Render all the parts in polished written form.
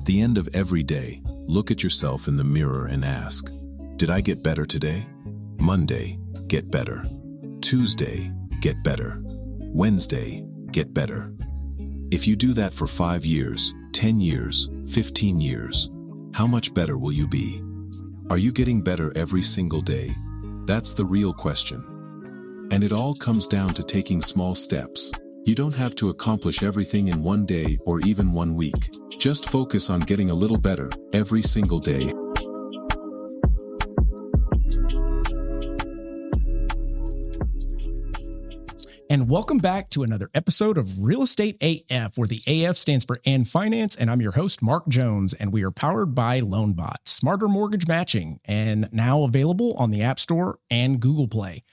At the end of every day, look at yourself in the mirror and ask, did I get better today? Monday, get better. Tuesday, get better. Wednesday, get better. If you do that for 5 years, 10 years, 15 years, how much better will you be? Are you getting better every single day? That's the real question. And it all comes down to taking small steps. You don't have to accomplish everything in one day or even 1 week. Just focus on getting a little better every single day. And welcome back to another episode of Real Estate AF, where the AF stands for And Finance, and I'm your host, Mark Jones, and we are powered by LoanBot, smarter mortgage matching, and now available on the App Store and Google Play.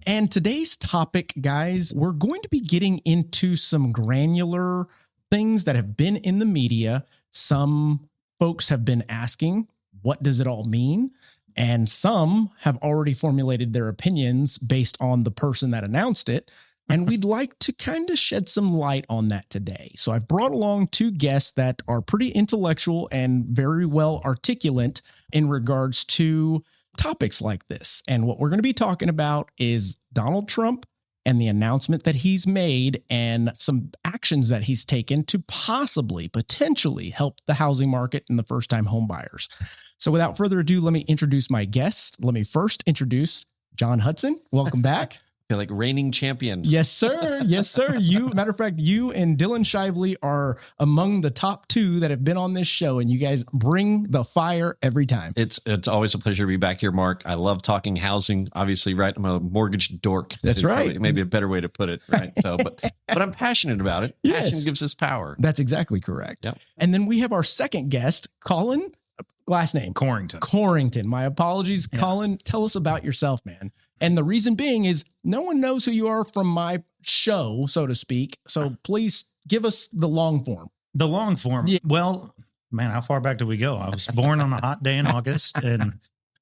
And today's topic, guys, we're going to be getting into some granular things that have been in the media. Some folks have been asking, what does it all mean? And some have already formulated their opinions based on the person that announced it. And we'd like to kind of shed some light on that today. So I've brought along two guests that are pretty intellectual and very well articulate in regards to topics like this. And what we're going to be talking about is Donald Trump and the announcement that he's made and some actions that he's taken to potentially help the housing market and the first-time home buyers. So without further ado, let me introduce my guests. Let me first introduce John Hudson. Welcome back. Feel like reigning champion. Yes, sir. Yes, sir. Matter of fact, you and Dylan Shively are among the top two that have been on this show, and you guys bring the fire every time. It's always a pleasure to be back here, Mark. I love talking housing. Obviously, right? I'm a mortgage dork. That's right. Maybe a better way to put it, right? So, but I'm passionate about it. Yes. Passion gives us power. That's exactly correct. Yep. And then we have our second guest, Colin. Last name Corrington. My apologies, yeah. Colin. Tell us about yourself, man. And the reason being is no one knows who you are from my show, so to speak. So please give us the long form. The long form. Yeah. Well, man, how far back did we go? I was born on a hot day in August and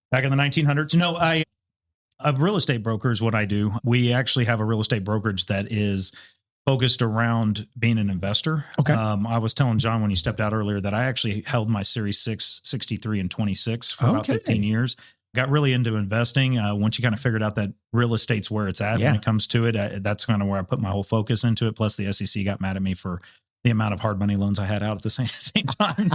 back in the 1900s. No, a real estate broker is what I do. We actually have a real estate brokerage that is focused around being an investor. Okay. I was telling John when he stepped out earlier that I actually held my Series 6, 63, and 26 for about 15 years. Got really into investing. Once you kind of figured out that real estate's where it's at when it comes to it, that's kind of where I put my whole focus into it. Plus the SEC got mad at me for the amount of hard money loans I had out at the same time.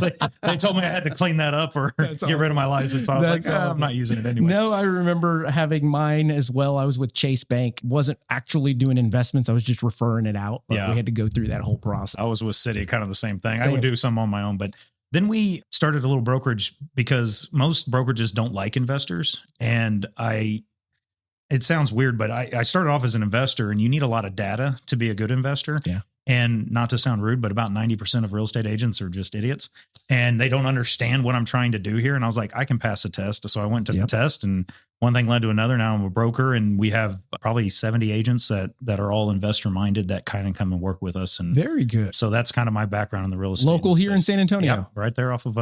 They told me I had to clean that up or get rid of my license. So I was I'm not using it anyway. No, I remember having mine as well. I was with Chase Bank. Wasn't actually doing investments. I was just referring it out. But we had to go through that whole process. I was with Citi, kind of the same thing. I would do some on my own, but then we started a little brokerage because most brokerages don't like investors. And it sounds weird, but I started off as an investor, and you need a lot of data to be a good investor. Yeah. And not to sound rude, but about 90% of real estate agents are just idiots and they don't understand what I'm trying to do here. And I was like, I can pass the test. So I went to the test, and one thing led to another. Now I'm a broker, and we have probably 70 agents that are all investor minded that kind of come and work with us. And very good. So that's kind of my background in the real estate. Local here in San Antonio. Yeah, right there off of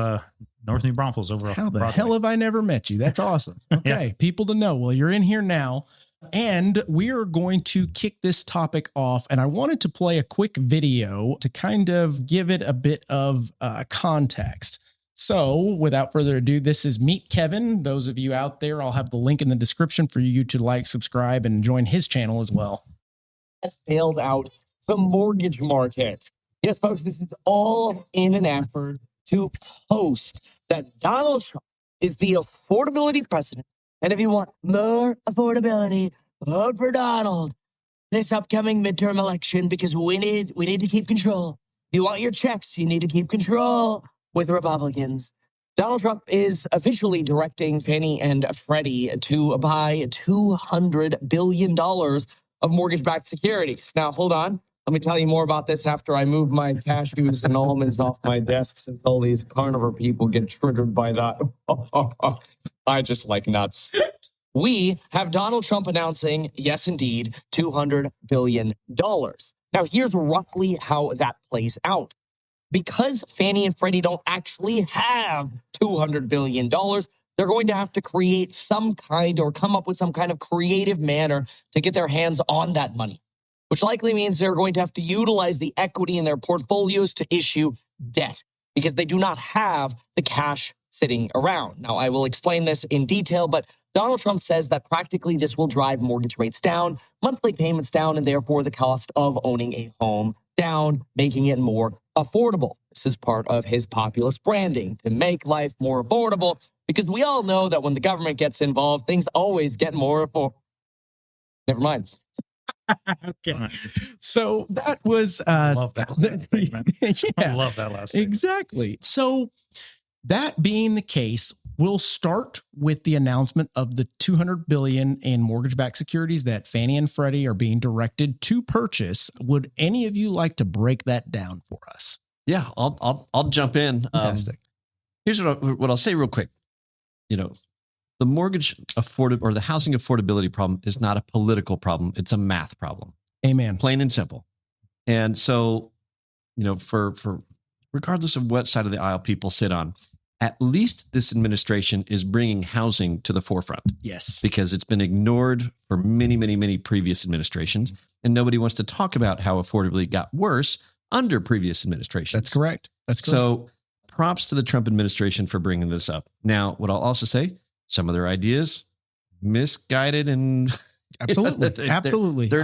North New Braunfels over. How the hell have I never met you? That's awesome. Okay. People to know. Well, you're in here now. And we are going to kick this topic off. And I wanted to play a quick video to kind of give it a bit of context. So without further ado, this is Meet Kevin. Those of you out there, I'll have the link in the description for you to like, subscribe, and join his channel as well. Has bailed out the mortgage market. Yes, folks, this is all in an effort to post that Donald Trump is the affordability president. And if you want more affordability, vote for Donald this upcoming midterm election, because we need to keep control. If you want your checks, you need to keep control with Republicans. Donald Trump is officially directing Fannie and Freddie to buy $200 billion of mortgage-backed securities. Now, hold on. Let me tell you more about this after I move my cashews and almonds off my desk, since all these carnivore people get triggered by that. I just like nuts. We have Donald Trump announcing, yes, indeed, $200 billion. Now, here's roughly how that plays out. Because Fannie and Freddie don't actually have $200 billion, they're going to have to create some kind or come up with some kind of creative manner to get their hands on that money, which likely means they're going to have to utilize the equity in their portfolios to issue debt. because they do not have the cash sitting around. Now, I will explain this in detail, but Donald Trump says that practically this will drive mortgage rates down, monthly payments down, and therefore the cost of owning a home down, making it more affordable. This is part of his populist branding to make life more affordable, because we all know that when the government gets involved, things always get more affordable. Never mind. Okay. So that was I love that statement. yeah, I love that last statement. exactly. So that being the case, we'll start with the announcement of the $200 billion in mortgage-backed securities that Fannie and Freddie are being directed to purchase. Would any of you like to break that down for us? Yeah, I'll jump in. Fantastic. Here's what I'll say real quick. The mortgage the housing affordability problem is not a political problem. It's a math problem. Amen. Plain and simple. And so, for regardless of what side of the aisle people sit on, at least this administration is bringing housing to the forefront. Yes. Because it's been ignored for many, many, many previous administrations. And nobody wants to talk about how affordability got worse under previous administrations. That's correct. So props to the Trump administration for bringing this up. Now, what I'll also say, some of their ideas misguided and absolutely. I'll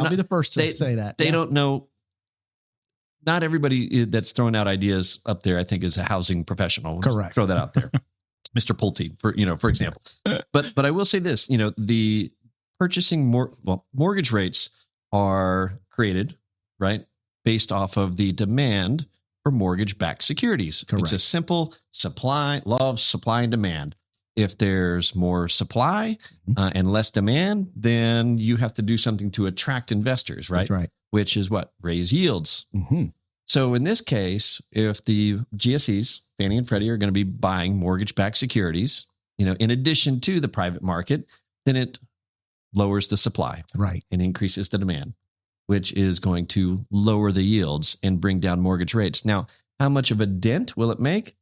be the first to say that. They don't know. Not everybody that's throwing out ideas up there, I think, is a housing professional. We'll correct. Throw that out there. Mr. Pulte, for example. But I will say this, the purchasing mortgage rates are created, right, based off of the demand for mortgage-backed securities. Correct. It's a simple law of supply and demand. If there's more supply and less demand, then you have to do something to attract investors, right? That's right. Which is what? Raise yields. Mm-hmm. So in this case, if the GSEs, Fannie and Freddie, are going to be buying mortgage-backed securities, in addition to the private market, then it lowers the supply, right, and increases the demand, which is going to lower the yields and bring down mortgage rates. Now, how much of a dent will it make?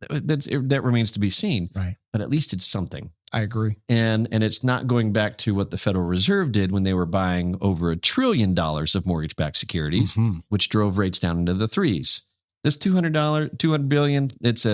That remains to be seen. Right. But at least it's something. I agree. And it's not going back to what the Federal Reserve did when they were buying over $1 trillion of mortgage-backed securities, which drove rates down into the threes. This $200 billion, it's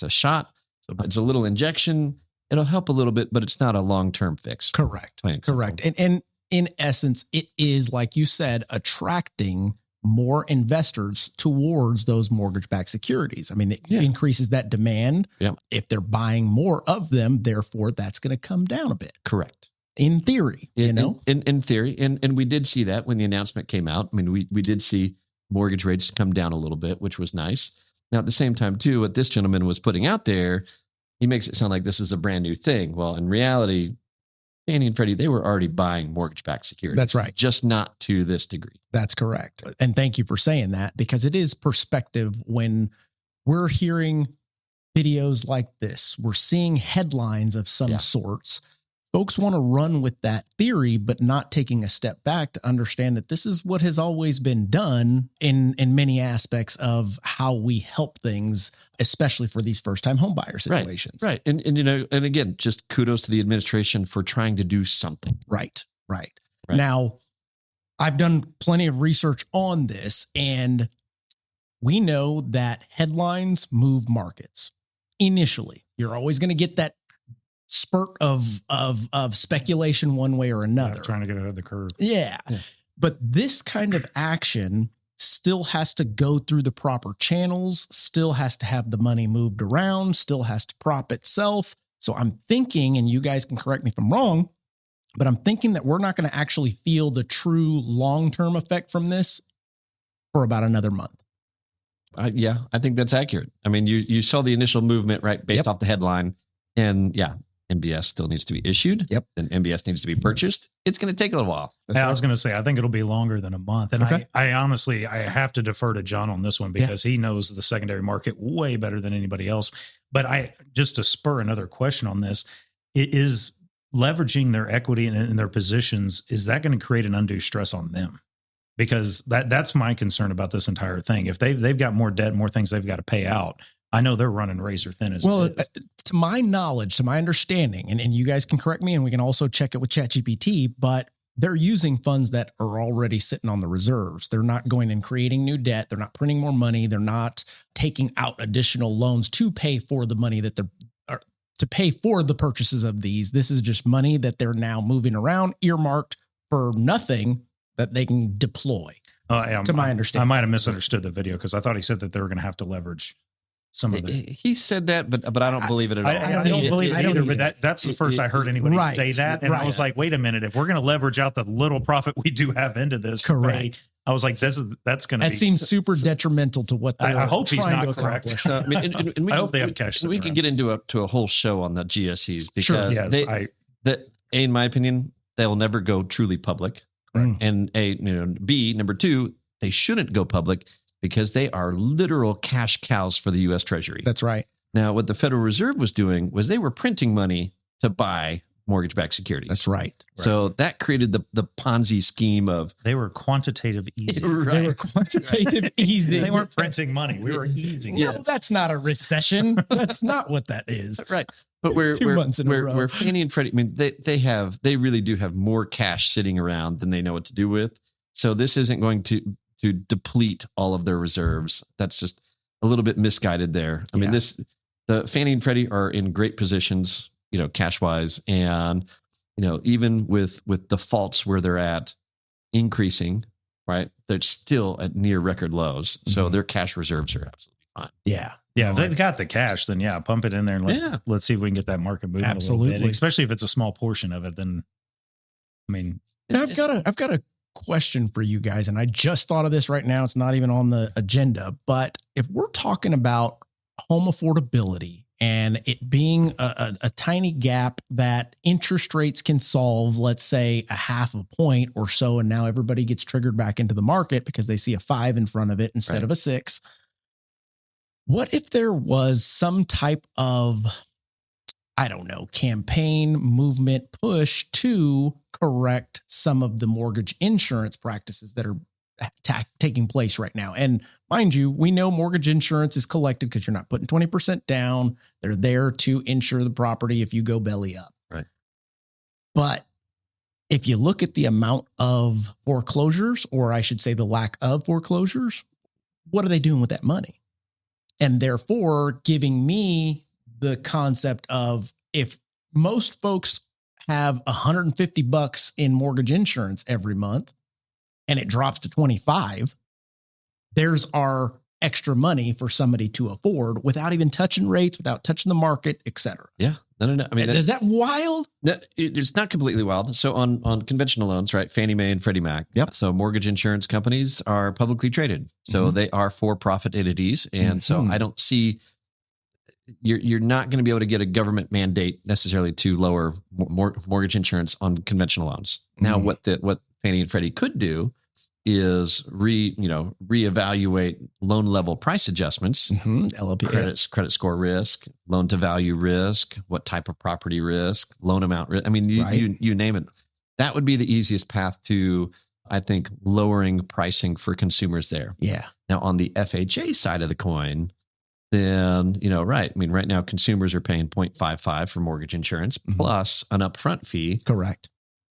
a shot. It's a little injection. It'll help a little bit, but it's not a long-term fix. Correct. And in essence, it is, like you said, attracting more investors towards those mortgage-backed securities. I mean, it increases that demand. Yeah. If they're buying more of them, therefore that's going to come down a bit. Correct. In theory, in theory. And we did see that when the announcement came out. I mean, we did see mortgage rates come down a little bit, which was nice. Now, at the same time, too, what this gentleman was putting out there, he makes it sound like this is a brand new thing. Well, in reality, Fannie and Freddie, they were already buying mortgage-backed securities. That's right. Just not to this degree. That's correct. And thank you for saying that, because it is perspective when we're hearing videos like this. We're seeing headlines of some sorts. Folks want to run with that theory, but not taking a step back to understand that this is what has always been done in many aspects of how we help things, especially for these first-time homebuyer situations. Right. And again, just kudos to the administration for trying to do something. Right. Now, I've done plenty of research on this, and we know that headlines move markets. Initially, you're always going to get that spurt of speculation one way or another. Trying to get ahead of the curve. Yeah. But this kind of action still has to go through the proper channels, still has to have the money moved around, still has to prop itself. So I'm thinking, and you guys can correct me if I'm wrong, but I'm thinking that we're not going to actually feel the true long-term effect from this for about another month. Yeah, I think that's accurate. I mean, you saw the initial movement, right, based off the headline. And MBS still needs to be issued. Yep. And MBS needs to be purchased. It's going to take a little while. I was going to say, I think it'll be longer than a month. And I honestly have to defer to John on this one because he knows the secondary market way better than anybody else. But just to spur another question on this, it is leveraging their equity and their positions. Is that going to create an undue stress on them? Because that's my concern about this entire thing. If they've got more debt, more things they've got to pay out, I know they're running razor thin as well. To my knowledge, to my understanding, and you guys can correct me, and we can also check it with ChatGPT, but they're using funds that are already sitting on the reserves. They're not going and creating new debt. They're not printing more money. They're not taking out additional loans to pay for the money that to pay for the purchases of these. This is just money that they're now moving around, earmarked for nothing that they can deploy. To my understanding, I might have misunderstood the video because I thought he said that they were going to have to leverage some of it. He said that, but I don't believe it at all. I don't believe it either, but that's the first I heard anybody say that. And I was like, wait a minute, if we're going to leverage out the little profit we do have into this, correct. I was like, that's going to be. That seems super detrimental to what they're I hope he's trying not to correct. accomplish. So, I hope they have cash. We could get into a whole show on the GSEs because sure, yes, in my opinion, they'll never go truly public. Right. And B, number two, they shouldn't go public because they are literal cash cows for the U.S. Treasury. That's right. Now, what the Federal Reserve was doing was they were printing money to buy mortgage-backed securities. That's right. So that created the Ponzi scheme of they were quantitative easing. Right. They were quantitative easing. They weren't printing money. We were easing. No, that's not a recession. That's not what that is. Right. But we're 2 months in a row. Where Fannie and Freddie, I mean, they really do have more cash sitting around than they know what to do with. So this isn't going to deplete all of their reserves. That's just a little bit misguided there. I mean, the Fannie and Freddie are in great positions, cash wise. And, even with defaults where they're at increasing, right, they're still at near record lows. So their cash reserves are absolutely fine. Yeah. Yeah. If they've got the cash, then pump it in there and let's see if we can get that market moving a little bit. Especially if it's a small portion of it, then and I've got a question for you guys, and I just thought of this right now. It's not even on the agenda, but if we're talking about home affordability and it being a tiny gap that interest rates can solve, let's say a half a point or so, and now everybody gets triggered back into the market because they see a 5 in front of it instead of a 6. What if there was some type of, I don't know, campaign, movement, push to correct some of the mortgage insurance practices that are taking place right now? And mind you, we know mortgage insurance is collected because you're not putting 20% down. They're there to insure the property if you go belly up. Right. But if you look at the amount of foreclosures, or I should say the lack of foreclosures, what are they doing with that money? And therefore giving me the concept of, if most folks have $150 in mortgage insurance every month and it drops to 25, there's our extra money for somebody to afford without even touching rates, without touching the market, et cetera. Yeah. No. I mean, is that wild? No, it's not completely wild. So on conventional loans, right? Fannie Mae and Freddie Mac. Yep. So mortgage insurance companies are publicly traded. So they are for-profit entities. And so I don't see, you're not going to be able to get a government mandate necessarily to lower mortgage insurance on conventional loans. Now, what Fannie and Freddie could do is reevaluate loan level price adjustments, LLP, credit score risk, loan to value risk, what type of property risk, loan amount risk. I mean, you name it. That would be the easiest path to, I think, lowering pricing for consumers there. Yeah. Now, on the FHA side of the coin, then, right. I mean, right now consumers are paying 0.55 for mortgage insurance plus an upfront fee. Correct.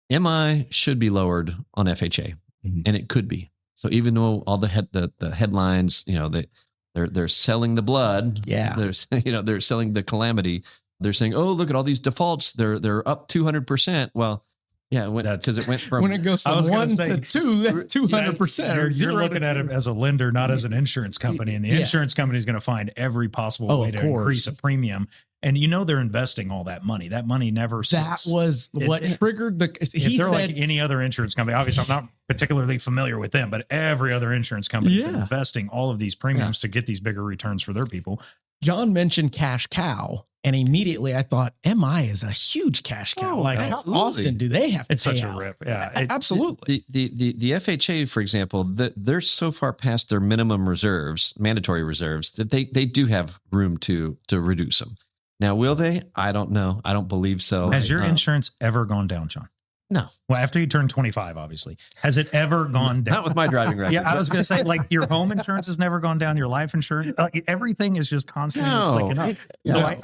MI should be lowered on FHA. And it could be. So even though all the headlines, they're selling the blood. Yeah. They're selling the calamity. They're saying, oh, look at all these defaults. They're up 200%. Well, yeah, because it went from, when it goes from 1 to 2, that's 200%. You're looking at it as a lender, not as an insurance company. And the insurance company is going to find every possible way to increase a premium. And they're investing all that money. That money never sits. That was what triggered the. If they're like any other insurance company, obviously I'm not particularly familiar with them, but every other insurance company is investing all of these premiums to get these bigger returns for their people. John mentioned cash cow, and immediately I thought MI is a huge cash cow. How often do they have to It's pay such out? a rip. Yeah, absolutely. The FHA, for example, they're so far past their minimum reserves, mandatory reserves, that they do have room to reduce them. Now, will they? I don't know. I don't believe so. Has your insurance ever gone down, John? No. Well, after you turn 25, obviously. Has it ever gone down? Not with my driving record. Yeah, I was going to say, your home insurance has never gone down. Your life insurance, everything is just constantly clicking up. So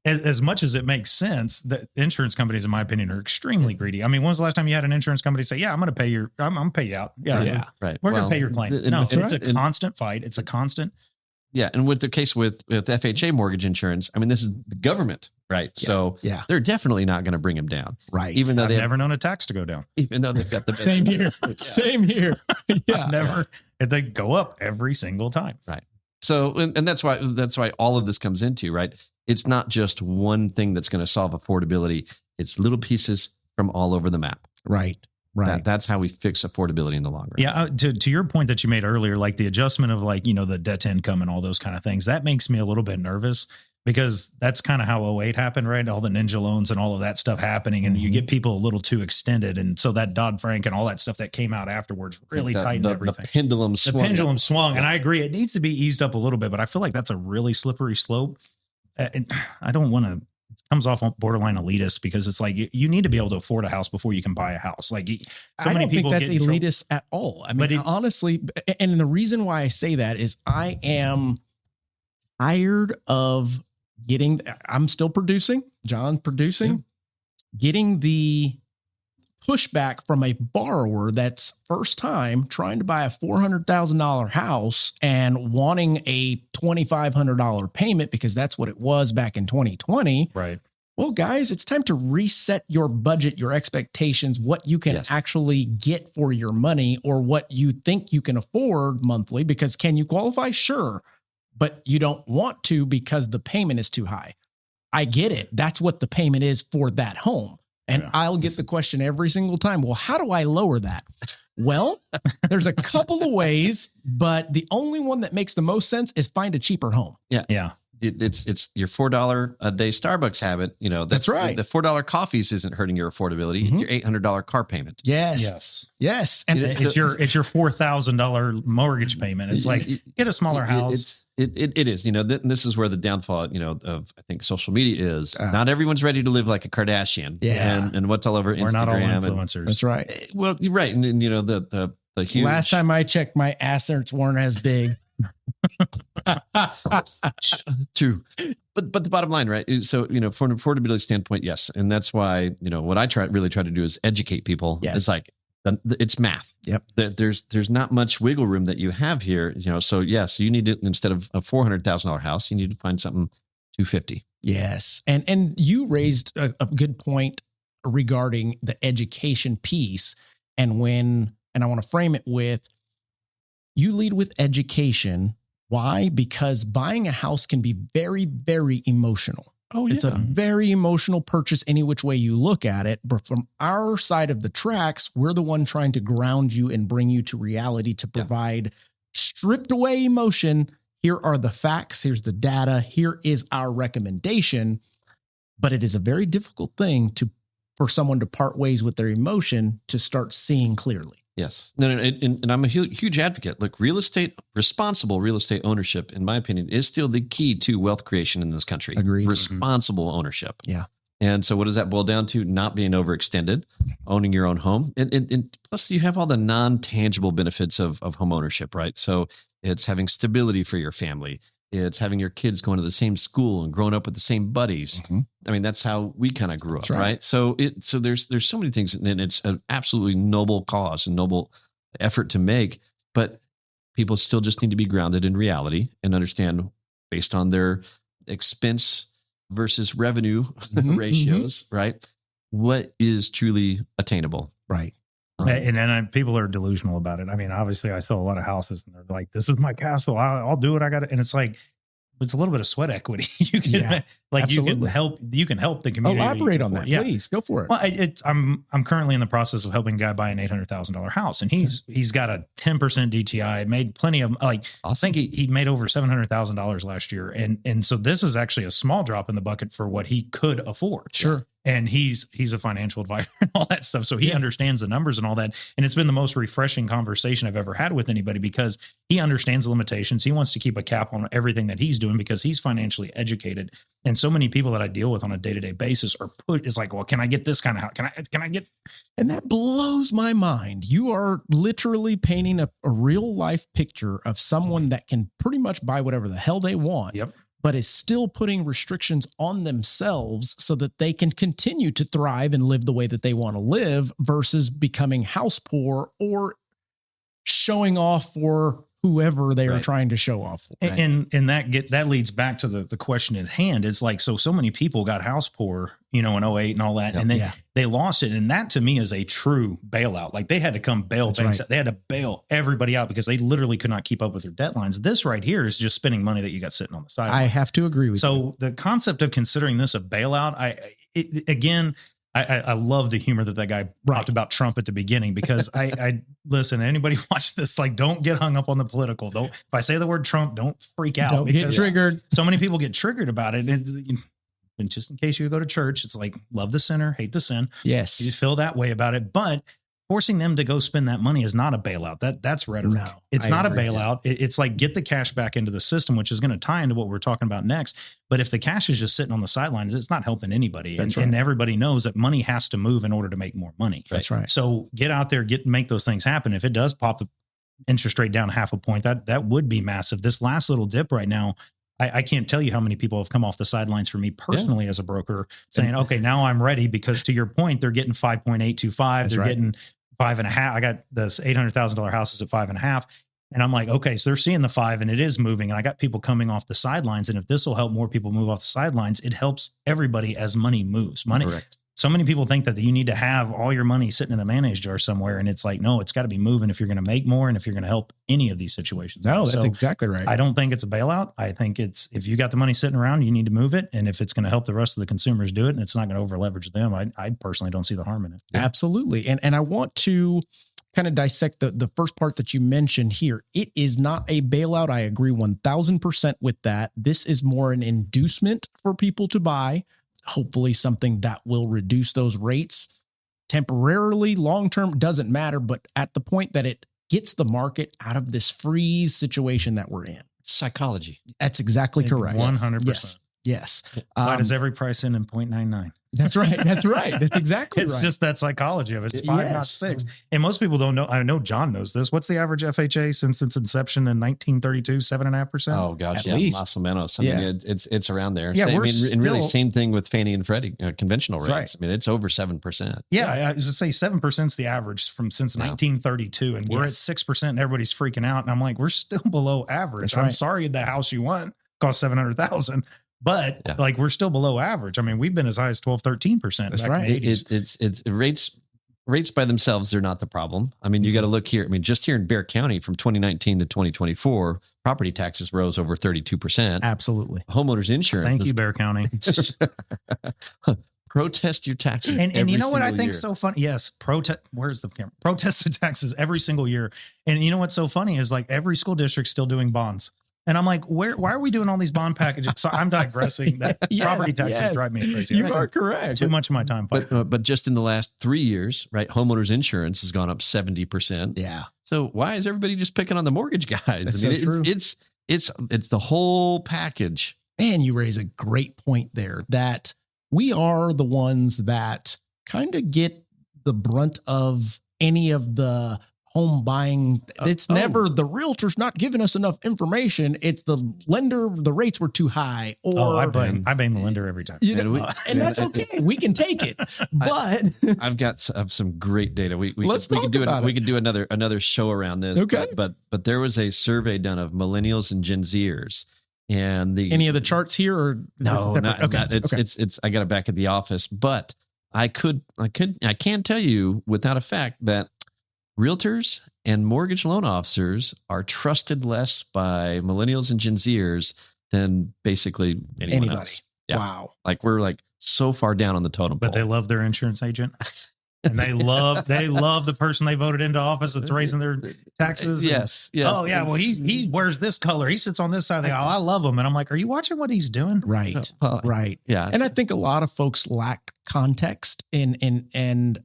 as much as it makes sense, the insurance companies, in my opinion, are extremely greedy. I mean, when's the last time you had an insurance company say, yeah, I'm going to pay you out. Yeah. Right. We're going to pay your claim. No, it's right. a constant fight. It's a constant. Yeah. And with the case with FHA mortgage insurance, I mean, this is the government, right? Yeah. So they're definitely not going to bring them down. Right. Even though I've never known a tax to go down. Even though they've got the Same here. Same here. Yeah. Never. They go up every single time. Right. So, and that's why all of this comes into, right? It's not just one thing that's going to solve affordability. It's little pieces from all over the map. Right. Right. That's how we fix affordability in the long run. Yeah. To your point that you made earlier, like the adjustment of like, the debt to income and all those kind of things, that makes me a little bit nervous because that's kind of how 08 happened, right? All the ninja loans and all of that stuff happening. And you get people a little too extended. And so that Dodd-Frank and all that stuff that came out afterwards really tightened everything. The pendulum swung. And I agree. It needs to be eased up a little bit, but I feel like that's a really slippery slope. And I don't want to, it comes off borderline elitist because it's like, you need to be able to afford a house before you can buy a house. Like I don't think that's elitist at all. I mean, honestly, and the reason why I say that is I am tired of I'm still producing, John producing, getting the pushback from a borrower that's first time trying to buy a $400,000 house and wanting a $2,500 payment because that's what it was back in 2020. Right. Well, guys, it's time to reset your budget, your expectations, what you can actually get for your money or what you think you can afford monthly, because can you qualify? Sure. But you don't want to because the payment is too high. I get it. That's what the payment is for that home. And I'll get the question every single time. Well, how do I lower that? Well, there's a couple of ways, but the only one that makes the most sense is find a cheaper home. Yeah. Yeah. It's your $4 a day Starbucks habit. That's right. The $4 coffees isn't hurting your affordability. It's your $800 car payment. Yes. And it's your $4,000 mortgage payment. It's like, get a smaller house. It is, this is where the downfall, of, I think social media is not everyone's ready to live like a Kardashian and what's all over Instagram. We're not all influencers. That's right. Well, you're right. And the huge. Last time I checked, my assets weren't as big. True. But the bottom line, right? So, from an affordability standpoint, yes. And that's why, what I really try to do is educate people. Yes. It's like, it's math. Yep. There's not much wiggle room that you have here, so yes, you need to, instead of a $400,000 house, you need to find something $250,000. Yes. And you raised a good point regarding the education piece. And I want to frame it with, you lead with education. Why? Because buying a house can be very, very emotional. Oh, yeah. It's a very emotional purchase any which way you look at it. But from our side of the tracks, we're the one trying to ground you and bring you to reality to provide stripped away emotion. Here are the facts. Here's the data. Here is our recommendation. But it is a very difficult thing for someone to part ways with their emotion to start seeing clearly. Yes. No, and I'm a huge advocate. Look, responsible real estate ownership, in my opinion, is still the key to wealth creation in this country. Agreed. Responsible ownership. Yeah. And so what does that boil down to? Not being overextended, owning your own home. And plus you have all the non-tangible benefits of home ownership, right? So it's having stability for your family. It's having your kids going to the same school and growing up with the same buddies. Mm-hmm. I mean, that's how we kind of grew up, right? So there's so many things, and it's an absolutely noble cause and noble effort to make, but people still just need to be grounded in reality and understand, based on their expense versus revenue ratios, right? What is truly attainable. Right. And people are delusional about it. I mean, obviously I sell a lot of houses and they're like, this is my castle. I'll do what I got to. And it's like, it's a little bit of sweat equity. You can you can help the community. Elaborate on that, please. Go for it. Well, I'm currently in the process of helping a guy buy an $800,000 house, and he's got a 10% DTI, made plenty of, like, I think he made over $700,000 last year. And so this is actually a small drop in the bucket for what he could afford. Sure. And he's a financial advisor and all that stuff. So he understands the numbers and all that. And it's been the most refreshing conversation I've ever had with anybody, because he understands the limitations. He wants to keep a cap on everything that he's doing because he's financially educated. And so many people that I deal with on a day-to-day basis is like, well, can I get this kind of house? Can I get? And that blows my mind. You are literally painting a real life picture of someone that can pretty much buy whatever the hell they want. Yep. but is still putting restrictions on themselves so that they can continue to thrive and live the way that they want to live versus becoming house poor or showing off for whoever they are trying to show off for. And that leads back to the question at hand. It's like, so many people got house poor, in 2008 and all that, and they lost it. And that to me is a true bailout. Like they had to come bail banks. Right. They had to bail everybody out because they literally could not keep up with their deadlines. This right here is just spending money that you got sitting on the side. I have to agree with you. So the concept of considering this a bailout, I love the humor that guy talked about Trump at the beginning, because I listen, anybody watch this, like, don't get hung up on the political. If I say the word Trump, don't freak out. Don't get triggered. So many people get triggered about it. And just in case you go to church, it's like, love the sinner, hate the sin. Yes. You feel that way about it. But forcing them to go spend that money is not a bailout. That's rhetoric. No, it's not a bailout. It's like, get the cash back into the system, which is going to tie into what we're talking about next. But if the cash is just sitting on the sidelines, it's not helping anybody. And everybody knows that money has to move in order to make more money. That's right. So get out there, make those things happen. If it does pop the interest rate down 0.5 point, that would be massive. This last little dip right now, I can't tell you how many people have come off the sidelines for me personally as a broker saying, okay, now I'm ready, because to your point, they're getting 5.825. They're getting 5.5. I got this $800,000 houses at 5.5. And I'm like, okay, so they're seeing the 5 and it is moving. And I got people coming off the sidelines. And if this will help more people move off the sidelines, it helps everybody as money moves. Correct. So many people think that you need to have all your money sitting in a mayonnaise jar somewhere. And it's like, no, it's got to be moving if you're going to make more and if you're going to help any of these situations. No, that's exactly right. I don't think it's a bailout. I think it's, if you got the money sitting around, you need to move it. And if it's going to help the rest of the consumers do it and it's not going to over leverage them, I personally don't see the harm in it. Absolutely. And I want to kind of dissect the first part that you mentioned here. It is not a bailout. I agree 1000% with that. This is more an inducement for people to buy. Hopefully something that will reduce those rates temporarily. Long-term doesn't matter, but at the point that it gets the market out of this freeze situation that we're in. Psychology. That's exactly correct. 100%. Yes. Why does every price end in 0.99? That's right. That's right. That's exactly it's right. It's just that psychology of it. It's 5, not 6. And most people don't know. I know John knows this. What's the average FHA since its inception in 1932? 7.5%. Oh gosh, At least. Más o menos. I mean, it's around there. Yeah, and really same thing with Fannie and Freddie conventional rates. Right. I mean, it's over 7%. Yeah, I was just say 7% is the average since 1932, and we're at 6%. And everybody's freaking out, and I'm like, we're still below average. I'm sorry, the house you want cost $700,000. But like, we're still below average. I mean, we've been as high as 12-13%. That's right. It's rates by themselves. They're not the problem. I mean, you got to look here. I mean, just here in Bexar County from 2019 to 2024, property taxes rose over 32%. Absolutely. Homeowners insurance. Thank you, Bexar County. Protest your taxes. And you know what I think so funny? Yes. Where's the camera? Protest the taxes every single year. And you know what's so funny is, like, every school district's still doing bonds. And I'm like, why are we doing all these bond packages? So I'm digressing. That property taxes drive me crazy. You are correct. Too much of my time. But just in the last 3 years, right? Homeowners insurance has gone up 70%. Yeah. So why is everybody just picking on the mortgage guys? That's true. It's the whole package. And you raise a great point there, that we are the ones that kind of get the brunt of any of the home buying. It's never the realtor's not giving us enough information. It's the lender, the rates were too high. Or I blame the lender every time. And that's okay. We can take it. But I've got some great data. We could do another show around this. Okay. But there was a survey done of millennials and Gen Zers. And any of the charts here, or no, it's I got it back at the office, but I can tell you without a fact that realtors and mortgage loan officers are trusted less by millennials and Gen Zers than basically anyone else. Yeah. Wow. Like, we're like so far down on the totem pole. But they love their insurance agent. And they love the person they voted into office that's raising their taxes. Yes. Oh yeah. Well, he wears this color. He sits on this side of the aisle. I love him. And I'm like, are you watching what he's doing? Right. Right. Yeah. And I think a lot of folks lack context and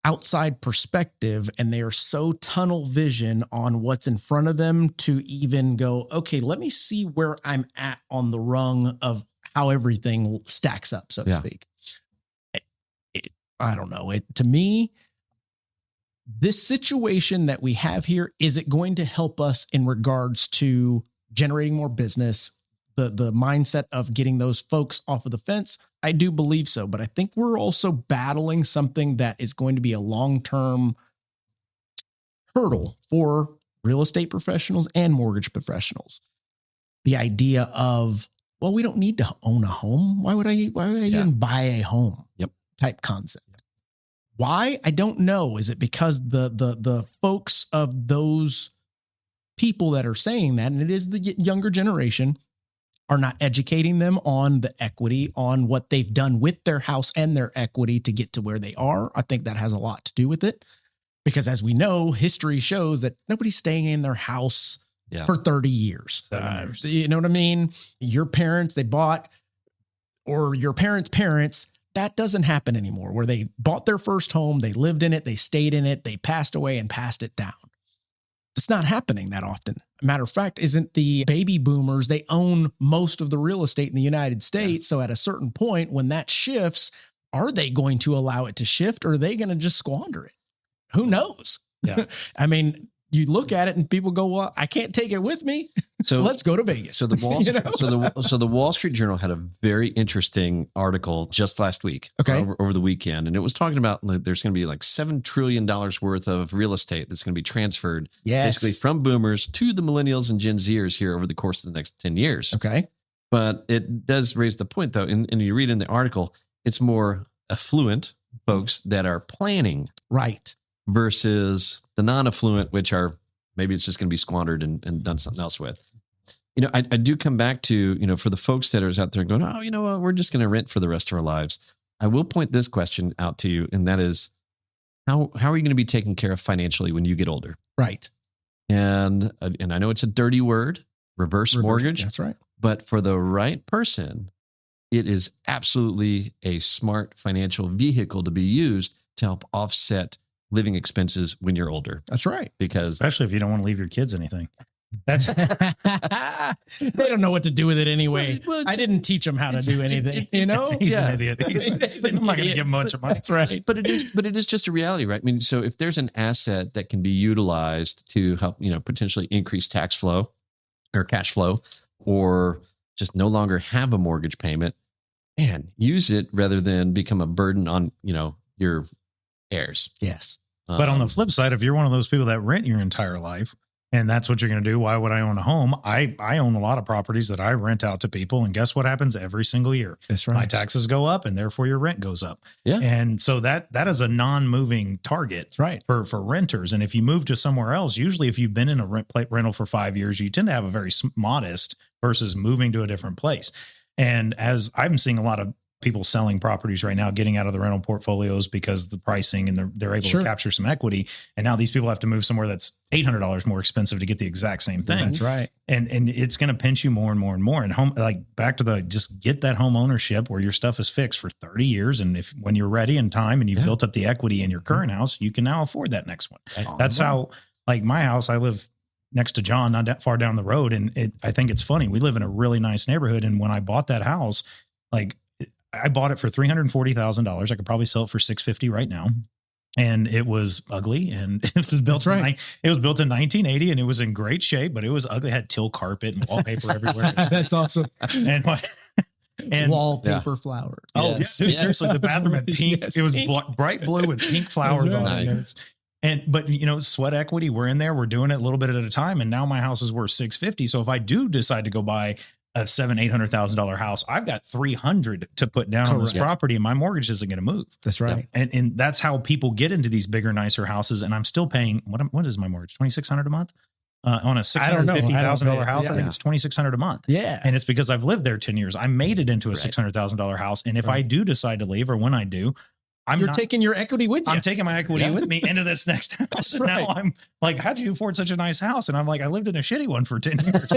outside perspective, and they are so tunnel vision on what's in front of them to even go, okay, let me see where I'm at on the rung of how everything stacks up, so to speak. I don't know. To me, this situation that we have here, is it going to help us in regards to generating more business, the mindset of getting those folks off of the fence? I do believe so, but I think we're also battling something that is going to be a long-term hurdle for real estate professionals and mortgage professionals. The idea of, well, we don't need to own a home. Why would I even buy a home? Yep. Type concept. Why? I don't know. Is it because the folks of those people that are saying that, and it is the younger generation, are not educating them on the equity, on what they've done with their house and their equity to get to where they are? I think that has a lot to do with it, because as we know, history shows that nobody's staying in their house for 30 years. You know what I mean? Your parents, they bought, or your parents' parents, that doesn't happen anymore, where they bought their first home, they lived in it, they stayed in it, they passed away and passed it down. It's not happening that often. Matter of fact, isn't the baby boomers, they own most of the real estate in the United States. So at a certain point, when that shifts, are they going to allow it to shift, or are they going to just squander it? Who knows? Yeah. I mean, you look at it and people go, well, I can't take it with me. So let's go to Vegas. So the Wall Street Journal had a very interesting article just last week, over the weekend, and it was talking about there's going to be like $7 trillion worth of real estate that's going to be transferred, basically from boomers to the millennials and Gen Zers here over the course of the next 10 years. Okay, but it does raise the point, though, and you read in the article, it's more affluent folks that are planning, right, versus the non-affluent, which are maybe it's just going to be squandered and done something else with. I do come back to, for the folks that are out there going, oh, you know what, we're just going to rent for the rest of our lives. I will point this question out to you, and that is, how are you going to be taken care of financially when you get older? Right. And I know it's a dirty word, reverse mortgage. That's right. But for the right person, it is absolutely a smart financial vehicle to be used to help offset living expenses when you're older. That's right. Because especially if you don't want to leave your kids anything. That's they don't know what to do with it anyway. I didn't teach them how to do anything. He's an idiot. I'm not going to give him much money. That's right. But it is just a reality, right? I mean, so if there's an asset that can be utilized to help, potentially increase tax flow or cash flow, or just no longer have a mortgage payment, and use it rather than become a burden on, your heirs. Yes. But on the flip side, if you're one of those people that rent your entire life and that's what you're going to do, why would I own a home? I own a lot of properties that I rent out to people. And guess what happens every single year? That's right. My taxes go up, and therefore your rent goes up. Yeah. And so that is a non-moving target, right, for renters. And if you move to somewhere else, usually if you've been in a rental for 5 years, you tend to have a very modest versus moving to a different place. And as I'm seeing a lot of people selling properties right now, getting out of the rental portfolios because the pricing, and they're able to capture some equity. And now these people have to move somewhere that's $800 more expensive to get the exact same thing. That's right. And it's going to pinch you more and more and more. And back to just get that home ownership where your stuff is fixed for 30 years. And when you're ready in time and you've built up the equity in your current house, you can now afford that next one. That's how, my house, I live next to John, not that far down the road. And I think it's funny. We live in a really nice neighborhood. And when I bought that house, I bought it for $340,000. I could probably sell it for $650 right now. And it was ugly, and it was built it was built in 1980, and it was in great shape, but it was ugly. It had teal carpet and wallpaper everywhere. That's awesome. And wallpaper flowers. Oh, yes. Dude, seriously, the bathroom had pink. Yes, it was pink. bright blue with pink flowers on it. But sweat equity, we're in there, we're doing it a little bit at a time. And now my house is worth $650. So if I do decide to go buy a $700,000-$800,000 house, I've got $300 to put down on this property, and my mortgage isn't going to move. That's right. And that's how people get into these bigger, nicer houses. And I'm still paying, what is my mortgage? $2,600 a month on a $650,000 house. I think it's $2,600 a month. Yeah. And it's because I've lived there 10 years. I made it into a $600,000 house. And if I do decide to leave, or when I do, You're taking your equity with you. I'm taking my equity with me into this next house. And now I'm like, how'd you afford such a nice house? And I'm like, I lived in a shitty one for 10 years.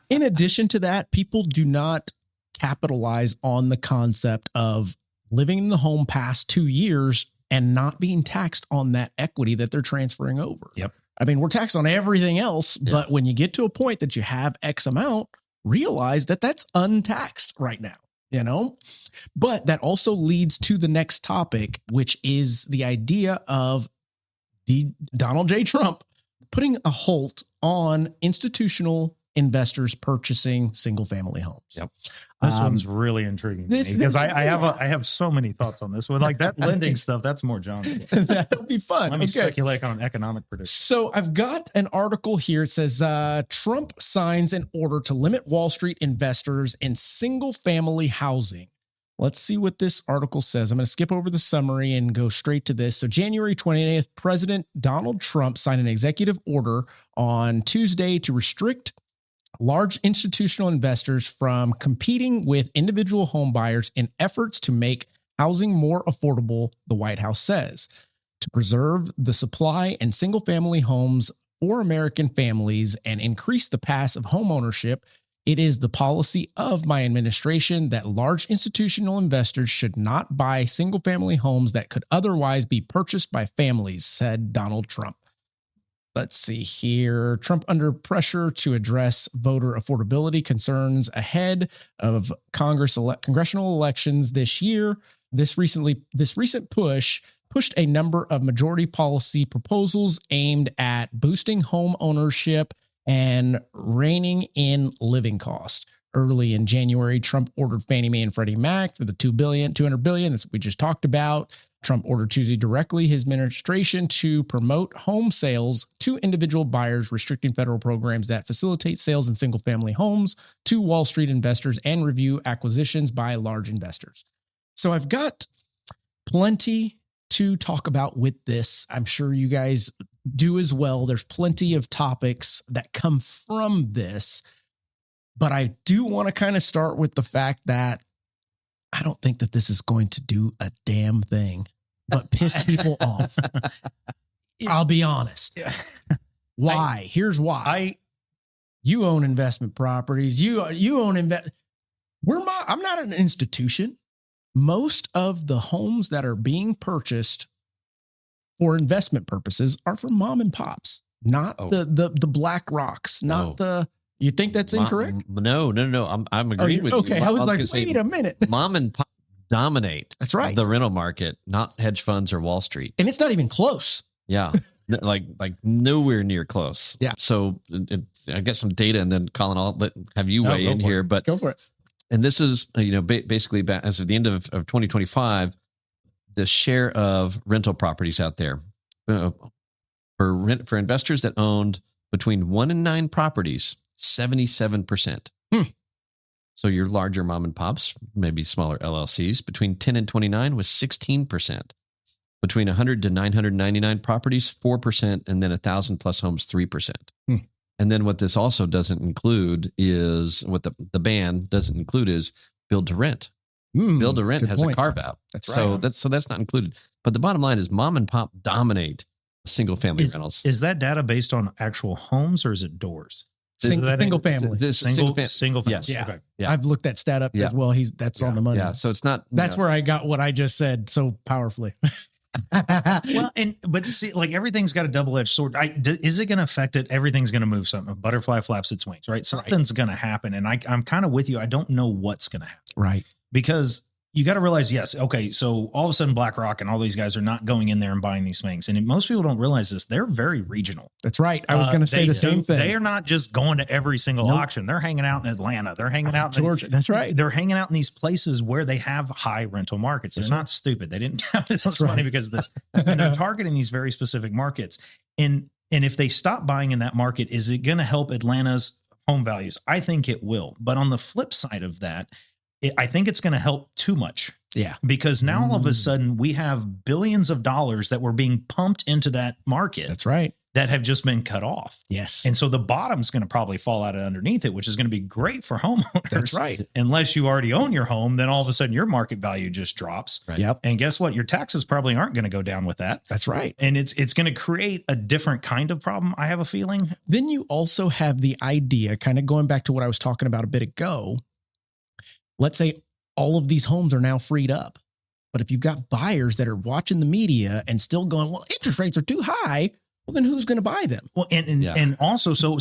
In addition to that, people do not capitalize on the concept of living in the home past 2 years and not being taxed on that equity that they're transferring over. Yep. I mean, we're taxed on everything else, but when you get to a point that you have X amount, realize that that's untaxed right now. But that also leads to the next topic, which is the idea of Donald J. Trump putting a halt on institutional investors purchasing single family homes. Yep. This one's really intriguing because I have so many thoughts on this one. Like that lending stuff, that's more John. That'll be fun. Let me speculate on an economic prediction. So I've got an article here. It says Trump signs an order to limit Wall Street investors in single family housing. Let's see what this article says. I'm going to skip over the summary and go straight to this. So January 20th, President Donald Trump signed an executive order on Tuesday to restrict large institutional investors from competing with individual home buyers in efforts to make housing more affordable, the White House says. To preserve the supply and single-family homes for American families and increase the passive homeownership, it is the policy of my administration that large institutional investors should not buy single-family homes that could otherwise be purchased by families, said Donald Trump. Let's see here. Trump under pressure to address voter affordability concerns ahead of congressional elections this year. This recent push pushed a number of majority policy proposals aimed at boosting home ownership and reining in living costs. Early in January, Trump ordered Fannie Mae and Freddie Mac for the $200 billion. That's what we just talked about. Trump ordered Tuesday directly his administration to promote home sales to individual buyers, restricting federal programs that facilitate sales in single-family homes to Wall Street investors and review acquisitions by large investors. So I've got plenty to talk about with this. I'm sure you guys do as well. There's plenty of topics that come from this, but I do want to kind of start with the fact that I don't think that this is going to do a damn thing but piss people off. I'll be honest. Why? Here's why. You own investment properties. You own I'm not an institution. Most of the homes that are being purchased for investment purposes are from mom and pops, not the Black Rocks, not the. You think that's incorrect? No. I'm agreeing with you. Okay, I was like, wait a minute. Mom and pop dominate. That's right. The rental market, not hedge funds or Wall Street. And it's not even close. Yeah, like nowhere near close. Yeah. So I got some data, and then Colin, I'll have you weigh in here. But go for it. And this is basically as of the end of 2025, the share of rental properties out there for investors that owned between 1 and 9 properties, 77%. So your larger mom and pops, maybe smaller LLCs, between 10 and 29 was 16%. Between 100 to 999 properties, 4%, and then 1,000 plus homes, 3%. And then what this also doesn't include is what the ban doesn't include is build to rent. Build to rent has a carve out. That's right. So that's not included. But the bottom line is mom and pop dominate single family rentals. Is that data based on actual homes or is it doors? Single family. Single family. Yes. Yeah. Okay. Yeah. I've looked that stat up as well. That's on the money. Yeah. So it's not. That's where I got what I just said so powerfully. Well, but see, like everything's got a double-edged sword. Is it going to affect it? Everything's going to move something. A butterfly flaps its wings, right? Something's going to happen. And I'm kind of with you. I don't know what's going to happen. Right. Because you got to realize, yes, okay, so all of a sudden BlackRock and all these guys are not going in there and buying these things. And most people don't realize this. They're very regional. That's right. I was going to say the same thing. They are not just going to every single auction. They're hanging out in Atlanta. They're hanging out in Georgia. That's right. They're hanging out in these places where they have high rental markets. They're not stupid. They didn't have this money because of this. And they're targeting these very specific markets. And if they stop buying in that market, is it going to help Atlanta's home values? I think it will. But on the flip side of that, I think it's going to help too much. Yeah. Because now all of a sudden we have billions of dollars that were being pumped into that market. That's right. That have just been cut off. Yes. And so the bottom's going to probably fall out underneath it, which is going to be great for homeowners. That's right. Unless you already own your home, then all of a sudden your market value just drops. Right. Yep. And guess what? Your taxes probably aren't going to go down with that. That's right. And it's going to create a different kind of problem, I have a feeling. Then you also have the idea, kind of going back to what I was talking about a bit ago. Let's say all of these homes are now freed up. But if you've got buyers that are watching the media and still going, well, interest rates are too high, well, then who's going to buy them? Well, and also, so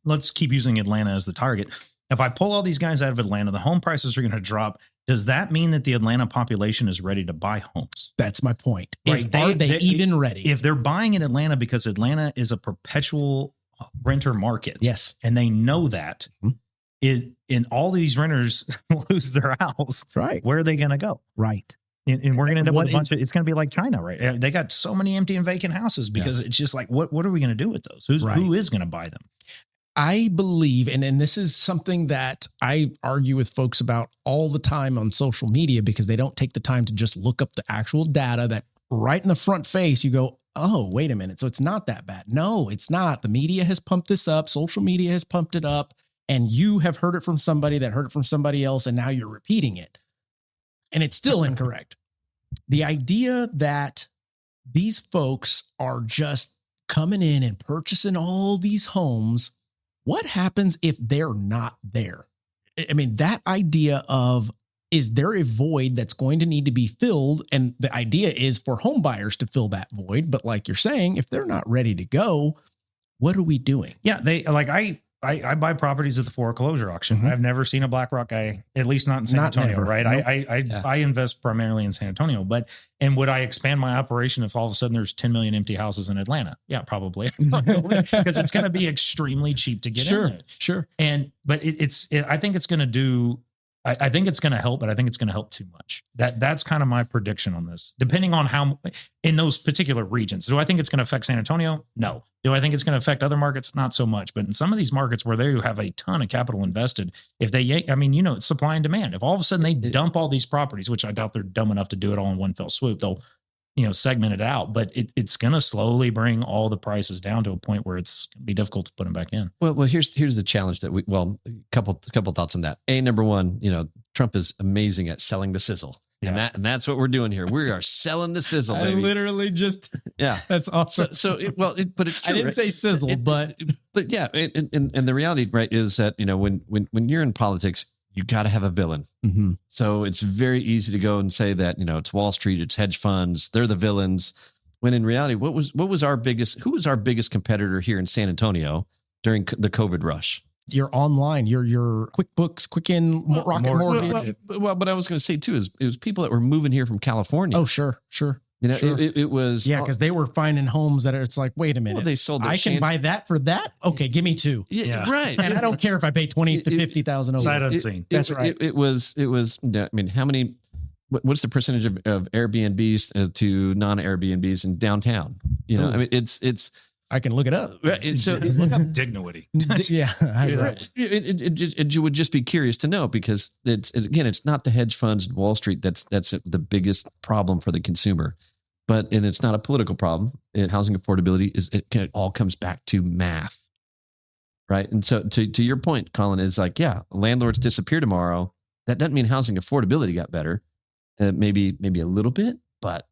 let's keep using Atlanta as the target. If I pull all these guys out of Atlanta, the home prices are going to drop. Does that mean that the Atlanta population is ready to buy homes? That's my point. Right. Are they even ready? If they're buying in Atlanta because Atlanta is a perpetual renter market. Yes. And they know that. In all these renters lose their house. Right. Where are they going to go? Right. And we're going to end up with a bunch is- of, it's going to be like China, right? They got so many empty and vacant houses because it's just like, what are we going to do with those? Who is going to buy them? I believe, and this is something that I argue with folks about all the time on social media, because they don't take the time to just look up the actual data that right in the front face, you go, oh, wait a minute. So it's not that bad. No, it's not. The media has pumped this up. Social media has pumped it up, and you have heard it from somebody that heard it from somebody else, and now you're repeating it. And it's still incorrect. The idea that these folks are just coming in and purchasing all these homes, what happens if they're not there? I mean, that idea of, is there a void that's going to need to be filled? And the idea is for home buyers to fill that void. But like you're saying, if they're not ready to go, what are we doing? Yeah. I buy properties at the foreclosure auction. I've never seen a BlackRock guy, at least not in San Antonio, never. right? Nope. I invest primarily in San Antonio, and would I expand my operation if all of a sudden there's 10 million empty houses in Atlanta? Yeah, probably. Because it's going to be extremely cheap to get in there. Sure. But I think it's going to do, I think it's going to help, but I think it's going to help too much. That's kind of my prediction on this, depending on how, in those particular regions. Do I think it's going to affect San Antonio? No. Do I think it's going to affect other markets? Not so much. But in some of these markets where they have a ton of capital invested, if they, I mean, it's supply and demand. If all of a sudden they dump all these properties, which I doubt they're dumb enough to do it all in one fell swoop, they'll, segment it out. But it's going to slowly bring all the prices down to a point where it's going to be difficult to put them back in. Well, here's the challenge that a couple thoughts on that. Number one, Trump is amazing at selling the sizzle. Yeah. And that's what we're doing here. We are selling the sizzle, I baby. literally just, yeah, that's awesome. But it's true. I didn't say sizzle, but yeah. And the reality, right, is that, when you're in politics, you got to have a villain. Mm-hmm. So it's very easy to go and say that, it's Wall Street, it's hedge funds, they're the villains. When in reality, who was our biggest competitor here in San Antonio during the COVID rush? You're online, your QuickBooks, Quicken, Rocket Mortgage. Well, but I was going to say too, it was people that were moving here from California. Oh, sure. Sure. It was. Yeah, because they were finding homes that it's like, wait a minute. Well, they sold their can buy that for that? Okay, give me two. Yeah. Right. And I don't care if I pay 20 to 50,000 over. Sight unseen. That's right. It was, I mean, how many, what's the percentage of Airbnbs to non-Airbnbs in downtown? I mean, it's, I can look it up. So look up Dignity. Yeah. You would just be curious to know, because it's not the hedge funds and Wall Street that's the biggest problem for the consumer, and it's not a political problem. Housing affordability it all comes back to math, right? And so to your point, Colin, is like, yeah, landlords disappear tomorrow. That doesn't mean housing affordability got better. Maybe a little bit, but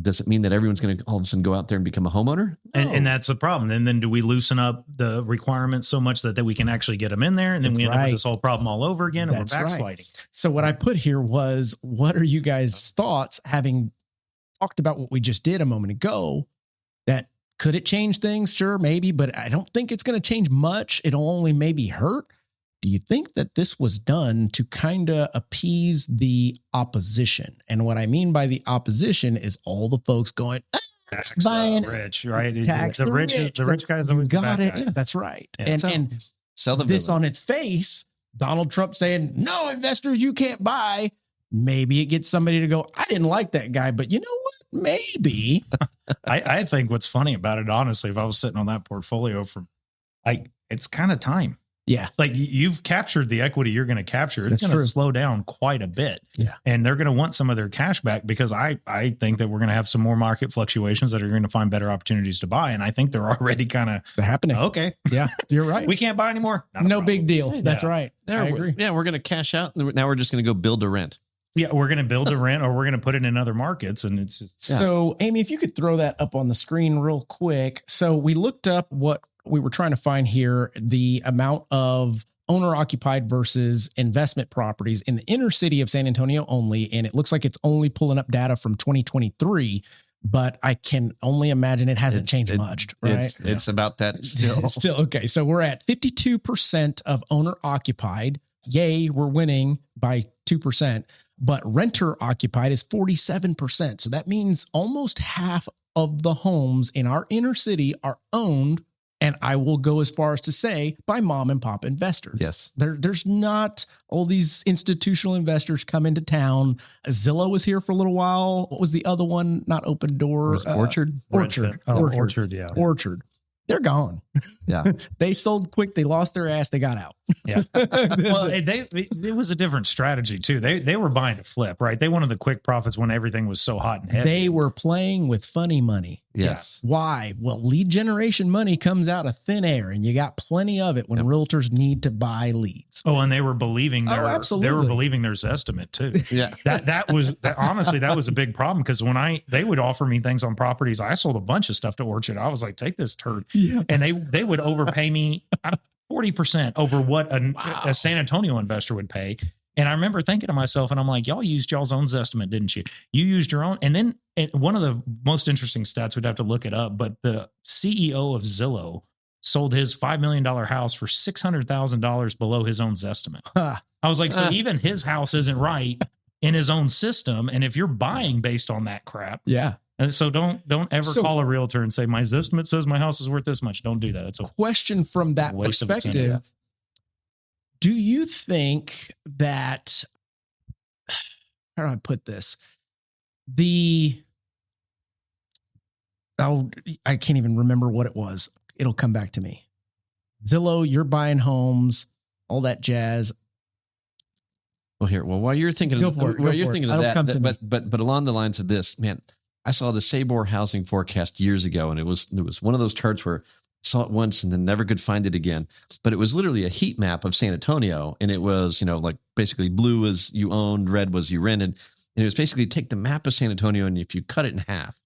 does it mean that everyone's going to all of a sudden go out there and become a homeowner? No. And that's the problem. And then do we loosen up the requirements so much that we can actually get them in there? And then we end up with this whole problem all over again, and we're backsliding. Right. So what I put here was, what are you guys' thoughts, having talked about what we just did a moment ago, that could it change things? Sure, maybe, but I don't think it's going to change much. It'll only maybe hurt. Do you think that this was done to kind of appease the opposition? And what I mean by the opposition is all the folks going, tax buying the rich, right? Tax the rich guys always got it. guy. Yeah, that's right. Yeah. And sell the this villain. on its face, Donald Trump saying, no, investors, you can't buy. Maybe it gets somebody to go, I didn't like that guy, but you know what? Maybe. I think what's funny about it, honestly, if I was sitting on that portfolio it's kind of time. Yeah. Like you've captured the equity you're going to capture. It's going to slow down quite a bit. Yeah. And they're going to want some of their cash back, because I think that we're going to have some more market fluctuations that are going to find better opportunities to buy. And I think they're already they're happening. Okay. Yeah, you're right. We can't buy anymore. No big deal. That's right. I agree. Yeah, we're going to cash out. Now we're just going to go build to rent. Yeah, we're going to build a rent, or we're going to put it in other markets. And it's just. So, Amy, if you could throw that up on the screen real quick. So we looked up what we were trying to find here, the amount of owner-occupied versus investment properties in the inner city of San Antonio only. And it looks like it's only pulling up data from 2023, but I can only imagine it hasn't changed much, right? It's about that still. Still, okay. So we're at 52% of owner-occupied. Yay, we're winning by 2%. But renter-occupied is 47%. So that means almost half of the homes in our inner city are owned And I will go as far as to say by mom and pop investors. Yes. There's not all these institutional investors come into town. Zillow was here for a little while. What was the other one? Not Open Door. Orchard. Orchard. Yeah. Orchard. They're gone. Yeah. They sold quick. They lost their ass. They got out. Yeah. Well, it was a different strategy too. They were buying to flip, right? They wanted the quick profits when everything was so hot and heavy. They were playing with funny money. Yes. Why? Well, lead generation money comes out of thin air, and you got plenty of it when realtors need to buy leads. Oh, and they were believing absolutely. They were believing their Zestimate too. Yeah. Honestly, that was a big problem because when they would offer me things on properties, I sold a bunch of stuff to Orchard. I was like, take this turd. Yeah. And they would overpay me 40% over what a San Antonio investor would pay. And I remember thinking to myself, and I'm like, y'all used y'all's own Zestimate, didn't you? You used your own. And then one of the most interesting stats, we'd have to look it up, but the CEO of Zillow sold his $5 million house for $600,000 below his own Zestimate. I was like, so even his house isn't right in his own system. And if you're buying based on that crap. Yeah. And so don't ever call a realtor and say, my Zestimate says my house is worth this much. Don't do that. It's a question from that waste of perspective. Do you think that, how do I put this? I can't even remember what it was. It'll come back to me. Zillow, you're buying homes, all that jazz. Well, while you're thinking, Go for it. But along the lines of this, man, I saw the Sabor housing forecast years ago, and it was one of those charts where I saw it once and then never could find it again. But it was literally a heat map of San Antonio, and it was, like basically blue was you owned, red was you rented, and it was basically take the map of San Antonio, and if you cut it in half,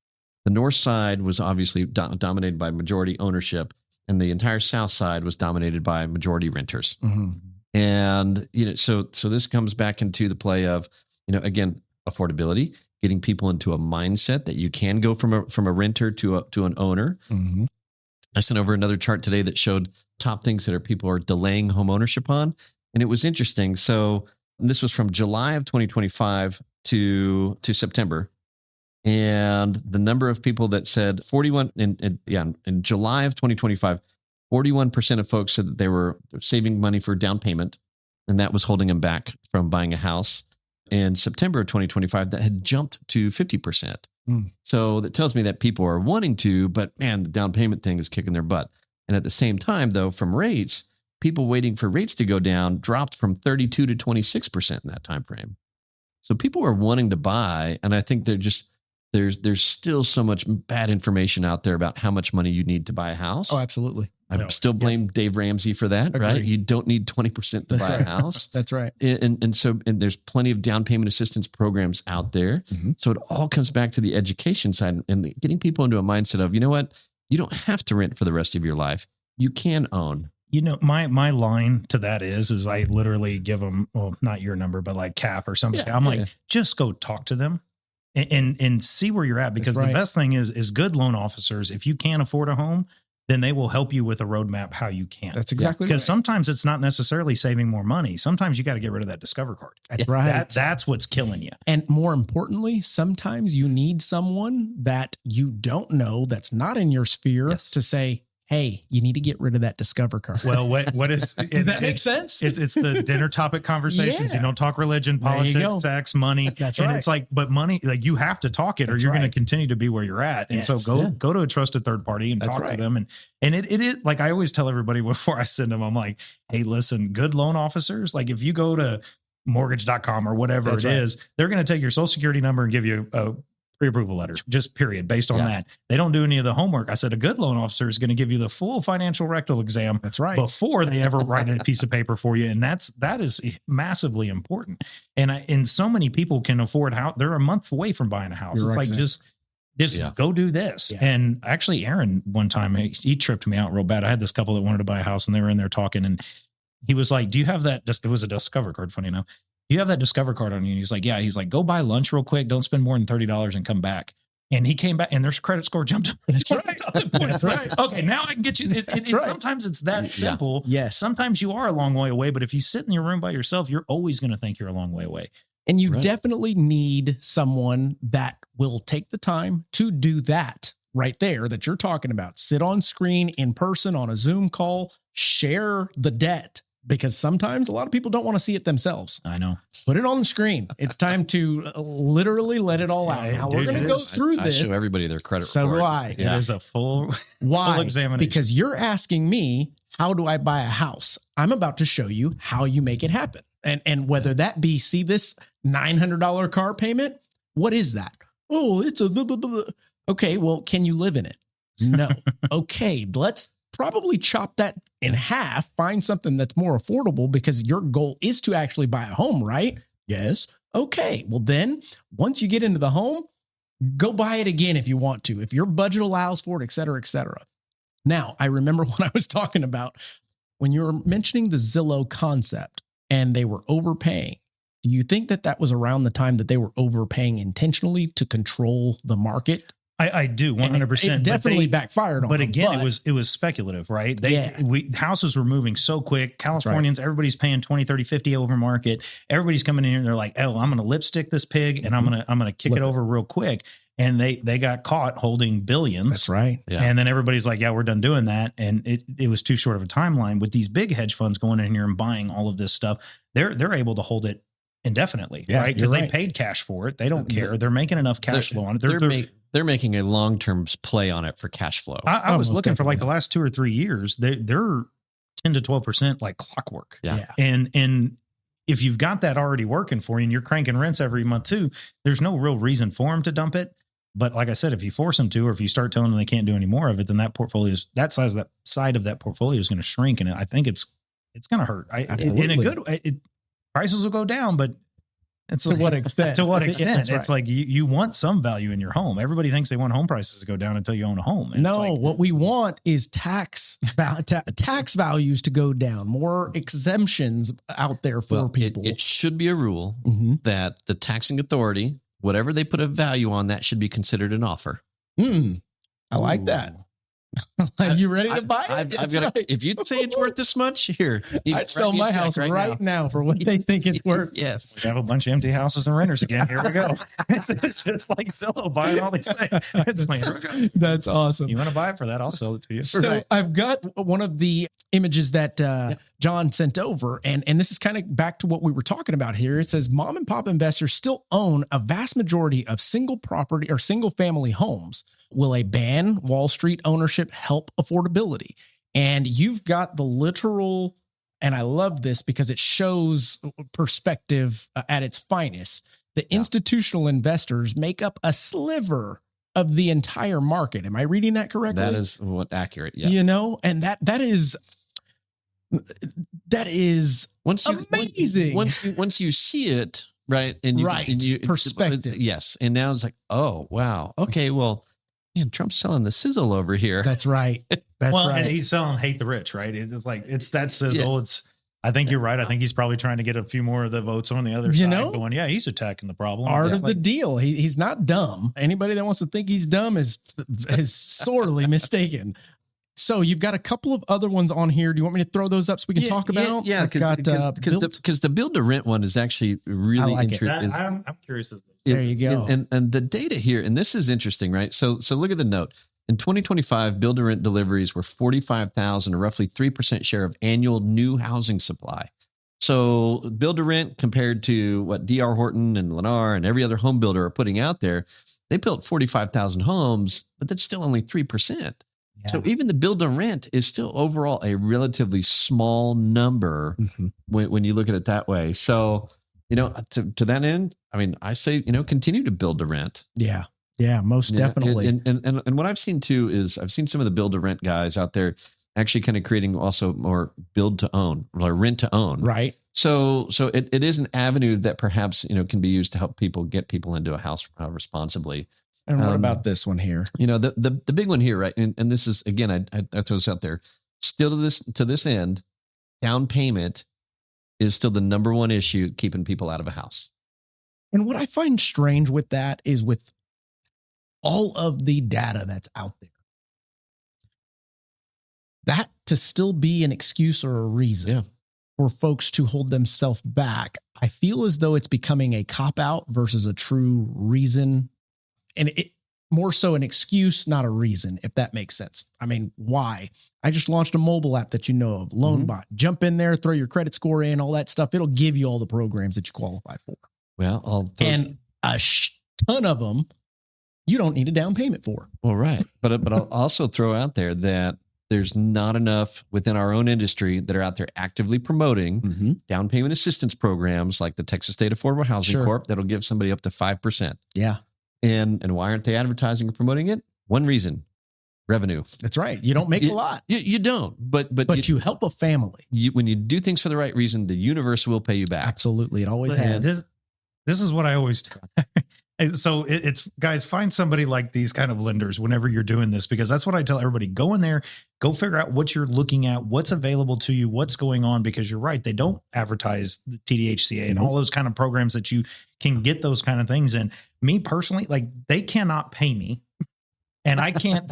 the north side was obviously dominated by majority ownership, and the entire south side was dominated by majority renters. Mm-hmm. And so this comes back into the play of again, affordability, getting people into a mindset that you can go from a renter to an owner. Mm-hmm. I sent over another chart today that showed top things that people are delaying home ownership on, and it was interesting. So this was from July of 2025 to September, and the number of people that said 41 in July of 2025. 41% of folks said that they were saving money for down payment, and that was holding them back from buying a house. In September of 2025, that had jumped to 50%. So that tells me that people are wanting to, but man, the down payment thing is kicking their butt. And at the same time, though, from rates, people waiting for rates to go down dropped from 32 to 26% in that time frame. So people are wanting to buy, and I think there's still so much bad information out there about how much money you need to buy a house. Oh, absolutely. I still blame Dave Ramsey for that, Agreed. right? You don't need 20% to buy a house. That's right. And there's plenty of down payment assistance programs out there. Mm-hmm. So it all comes back to the education side and getting people into a mindset of, you know what? You don't have to rent for the rest of your life. You can own. My line to that is I literally give them, well, not your number, but like Cap or something. Yeah, I'm like, just go talk to them and see where you're at. Because the best thing is good loan officers. If you can't afford a home, then they will help you with a roadmap how you can. That's exactly right. Because sometimes it's not necessarily saving more money. Sometimes you got to get rid of that Discover card. That's right. That's what's killing you. And more importantly, sometimes you need someone that you don't know that's not in your sphere to say, hey, you need to get rid of that Discover card. Well, what is does that make sense? It's the dinner topic conversations. Yeah. You don't talk religion, politics, sex, money. That's and right. It's like, but money, like you have to talk it or you're going to continue to be where you're at. And so go to a trusted third party and talk to them. And it is like, I always tell everybody before I send them, I'm like, hey, listen, good loan officers, like if you go to mortgage.com or whatever is, they're going to take your social security number and give you a pre-approval letters, just period, based on that. They don't do any of the homework. I said a good loan officer is going to give you the full financial rectal exam. That's right. Before they ever write a piece of paper for you. And that is massively important. And so many people can afford how they're a month away from buying a house. You're it's right, like, just go do this. Yeah. And actually Aaron, one time he tripped me out real bad. I had this couple that wanted to buy a house and they were in there talking and he was like, do you have that? It was a Discover card, funny enough. You have that Discover card on you. And he's like, yeah. He's like, go buy lunch real quick. Don't spend more than $30 and come back. And he came back and their credit score jumped up. That's right. That's right. Okay, now I can get you. Sometimes it's that simple. Yes. Sometimes you are a long way away, but if you sit in your room by yourself, you're always going to think you're a long way away. And you definitely need someone that will take the time to do that right there that you're talking about. Sit on screen, in person, on a Zoom call, share the debt, because sometimes a lot of people don't want to see it themselves. I know. Put it on the screen. It's time to literally let it all out. Now we're going to go through this. I show everybody their credit So report. do I. Yeah. It is a full examination. Because you're asking me, how do I buy a house? I'm about to show you how you make it happen. And whether that be, see this $900 car payment? What is that? Oh, it's a blah, blah, blah. Okay, well, can you live in it? No. Okay, let's probably chop that in half, find something that's more affordable, because your goal is to actually buy a home, right? Yes. Okay, well then, once you get into the home, go buy it again if you want to, if your budget allows for it, et cetera, et cetera. Now, I remember when I was talking about, when you were mentioning the Zillow concept and they were overpaying, do you think that that was around the time that they were overpaying intentionally to control the market? I do 100%. It definitely backfired on But them, again, it was speculative, right? Houses were moving so quick. Californians, everybody's paying 20, 30, 50 over market. Everybody's coming in here and they're like, oh, I'm going to lipstick this pig and I'm going to kick it over real quick. And they got caught holding billions. That's right. Yeah. And then everybody's like, yeah, we're done doing that. And it was too short of a timeline. With these big hedge funds going in here and buying all of this stuff, they're able to hold it indefinitely, right? Because they paid cash for it. They don't care. They're making enough cash flow on it. They're making a long-term play on it for cash flow. I was looking for like the last 2 or 3 years. They're 10 to 12% like clockwork. Yeah. And if you've got that already working for you and you're cranking rents every month too, there's no real reason for them to dump it. But like I said, if you force them to, or if you start telling them they can't do any more of it, then that side of that portfolio is going to shrink. And I think it's going to hurt. In a good way, prices will go down, but to what extent? To what extent? Right. It's like you want some value in your home. Everybody thinks they want home prices to go down until you own a home. And no, what we want is tax values to go down, more exemptions out there for people. It should be a rule that the taxing authority, whatever they put a value on, that should be considered an offer. I like that. Are you ready to buy it? I've got if you say it's worth this much, here. I'd sell my house right now for what they think it's worth. Yes. We have a bunch of empty houses and renters again. Here we go. It's just like Zillow buying all these things. It's like, here we go. That's awesome. You want to buy it for that? I'll sell it to you. So I've got one of the images that John sent over, and this is kind of back to what we were talking about here. It says mom and pop investors still own a vast majority of single property or single family homes. Will a ban Wall Street ownership help affordability? And you've got the literal, and I love this because it shows perspective at its finest. The institutional investors make up a sliver of the entire market. Am I reading that correctly? That is accurate. Yes. You know, and that is amazing. Once you see it, right? And you perspective. Yes. And now it's like, oh, wow. Okay. Well, man, Trump's selling the sizzle over here. That's right. That's right. And he's selling hate the rich, right? It's like, it's that sizzle. Yeah. I think you're right. I think he's probably trying to get a few more of the votes on the other side. Going, yeah, he's attacking the problem. Art of the deal. He's not dumb. Anybody that wants to think he's dumb is sorely mistaken. So you've got a couple of other ones on here. Do you want me to throw those up so we can talk about? Yeah, because the build to rent one is actually really interesting. I'm curious. There you go. And the data here, and this is interesting, right? So look at the note. In 2025, build to rent deliveries were 45,000, a roughly 3% share of annual new housing supply. So build to rent compared to what D.R. Horton and Lennar and every other home builder are putting out there, they built 45,000 homes, but that's still only 3%. Yeah. So even the build to rent is still overall a relatively small number when you look at it that way. So, to that end, I mean, I say, continue to build to rent. Yeah. Yeah, most definitely. And what I've seen too is I've seen some of the build to rent guys out there actually kind of creating also more build to own or rent to own. Right. So it is an avenue that perhaps, can be used to help get people into a house responsibly. And what about this one here? The big one here, right? And this is, again, I throw this out there. Still to this end, down payment is still the number one issue keeping people out of a house. And what I find strange with that is with all of the data that's out there, that to still be an excuse or a reason for folks to hold themselves back, I feel as though it's becoming a cop-out versus a true reason. And more so an excuse, not a reason, if that makes sense. I mean, why? I just launched a mobile app that you know of, LoanBot. Jump in there, throw your credit score in, all that stuff. It'll give you all the programs that you qualify for. Well, and a ton of them you don't need a down payment for. Well, right. But I'll also throw out there that there's not enough within our own industry that are out there actively promoting down payment assistance programs like the Texas State Affordable Housing Corp that'll give somebody up to 5%. Yeah. And why aren't they advertising or promoting it? One reason: revenue. That's right. You don't make a lot. You don't, but you help a family. When you do things for the right reason, the universe will pay you back. Absolutely. It always has. This is what I always tell. So it's guys, find somebody like these kind of lenders whenever you're doing this, because that's what I tell everybody. Go in there, go figure out what you're looking at, what's available to you, what's going on, because you're right. They don't advertise the TDHCA and all those kind of programs that you can get those kind of things. And me personally, like, they cannot pay me. And I can't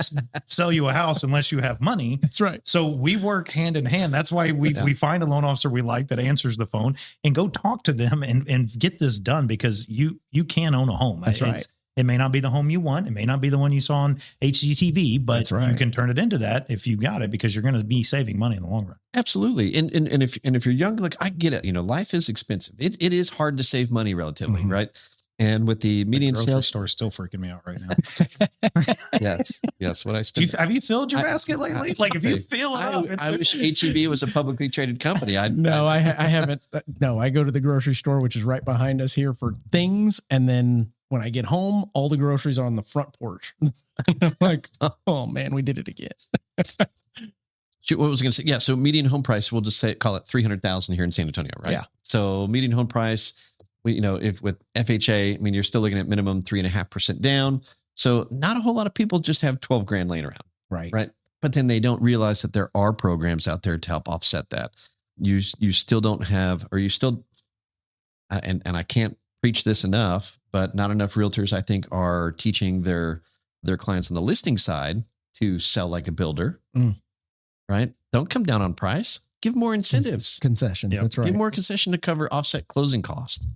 sell you a house unless you have money. That's right. So we work hand in hand. That's why we find a loan officer we like that answers the phone and go talk to them and get this done, because you can own a home. That's right. It may not be the home you want. It may not be the one you saw on HGTV, but you can turn it into that if you got it, because you're going to be saving money in the long run. Absolutely. And if you're young, look, I get it. You know, life is expensive. It is hard to save money relatively, right? And with the median sales store is still freaking me out right now. yes. What I spent. Have you filled your basket lately? Like, if you fill it up, I wish HEB was a publicly traded company. I haven't. No, I go to the grocery store, which is right behind us here, for things, and then when I get home, all the groceries are on the front porch. I'm like, oh man, we did it again. What was I going to say? Yeah. So median home price, we'll just call it 300,000 here in San Antonio, right? Yeah. So median home price. If with FHA, I mean, you're still looking at minimum 3.5% down. So not a whole lot of people just have 12 grand laying around. Right. But then they don't realize that there are programs out there to help offset that. You still don't have, or you still, and I can't preach this enough, but not enough realtors, I think, are teaching their clients on the listing side to sell like a builder. Right. Don't come down on price. Give more incentives. Concessions. Yep. That's right. Give more concession to cover offset closing costs.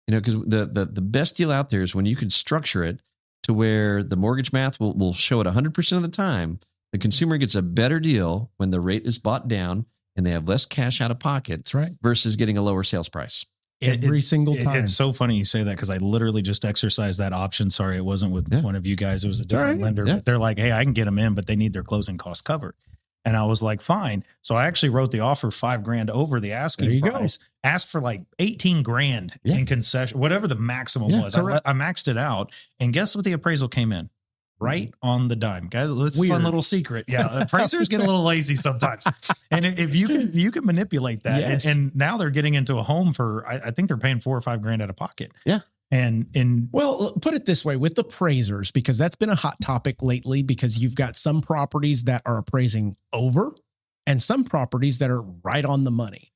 Because the best deal out there is when you can structure it to where the mortgage math will show it 100% of the time. The consumer gets a better deal when the rate is bought down and they have less cash out of pocket. That's right. Versus getting a lower sales price. Every single time. It's so funny you say that, because I literally just exercised that option. Sorry, it wasn't with one of you guys. It was a different lender. But they're like, hey, I can get them in, but they need their closing costs covered. And I was like, fine. So I actually wrote the offer $5,000 over the asking price. Asked for like 18 grand in concession, whatever the maximum was. I maxed it out. And guess what the appraisal came in? Right on the dime. Guys, it's a fun little secret. Yeah. Appraisers get a little lazy sometimes. And if you can manipulate that. And now they're getting into a home for, I think they're paying $4,000 or $5,000 out of pocket. Yeah. And well, put it this way with appraisers, because that's been a hot topic lately, because you've got some properties that are appraising over and some properties that are right on the money.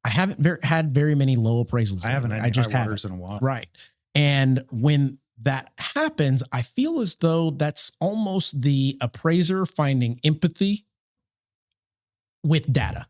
I haven't had very many low appraisals. I haven't had any high waters in a while. Right. And when that happens, I feel as though that's almost the appraiser finding empathy with data.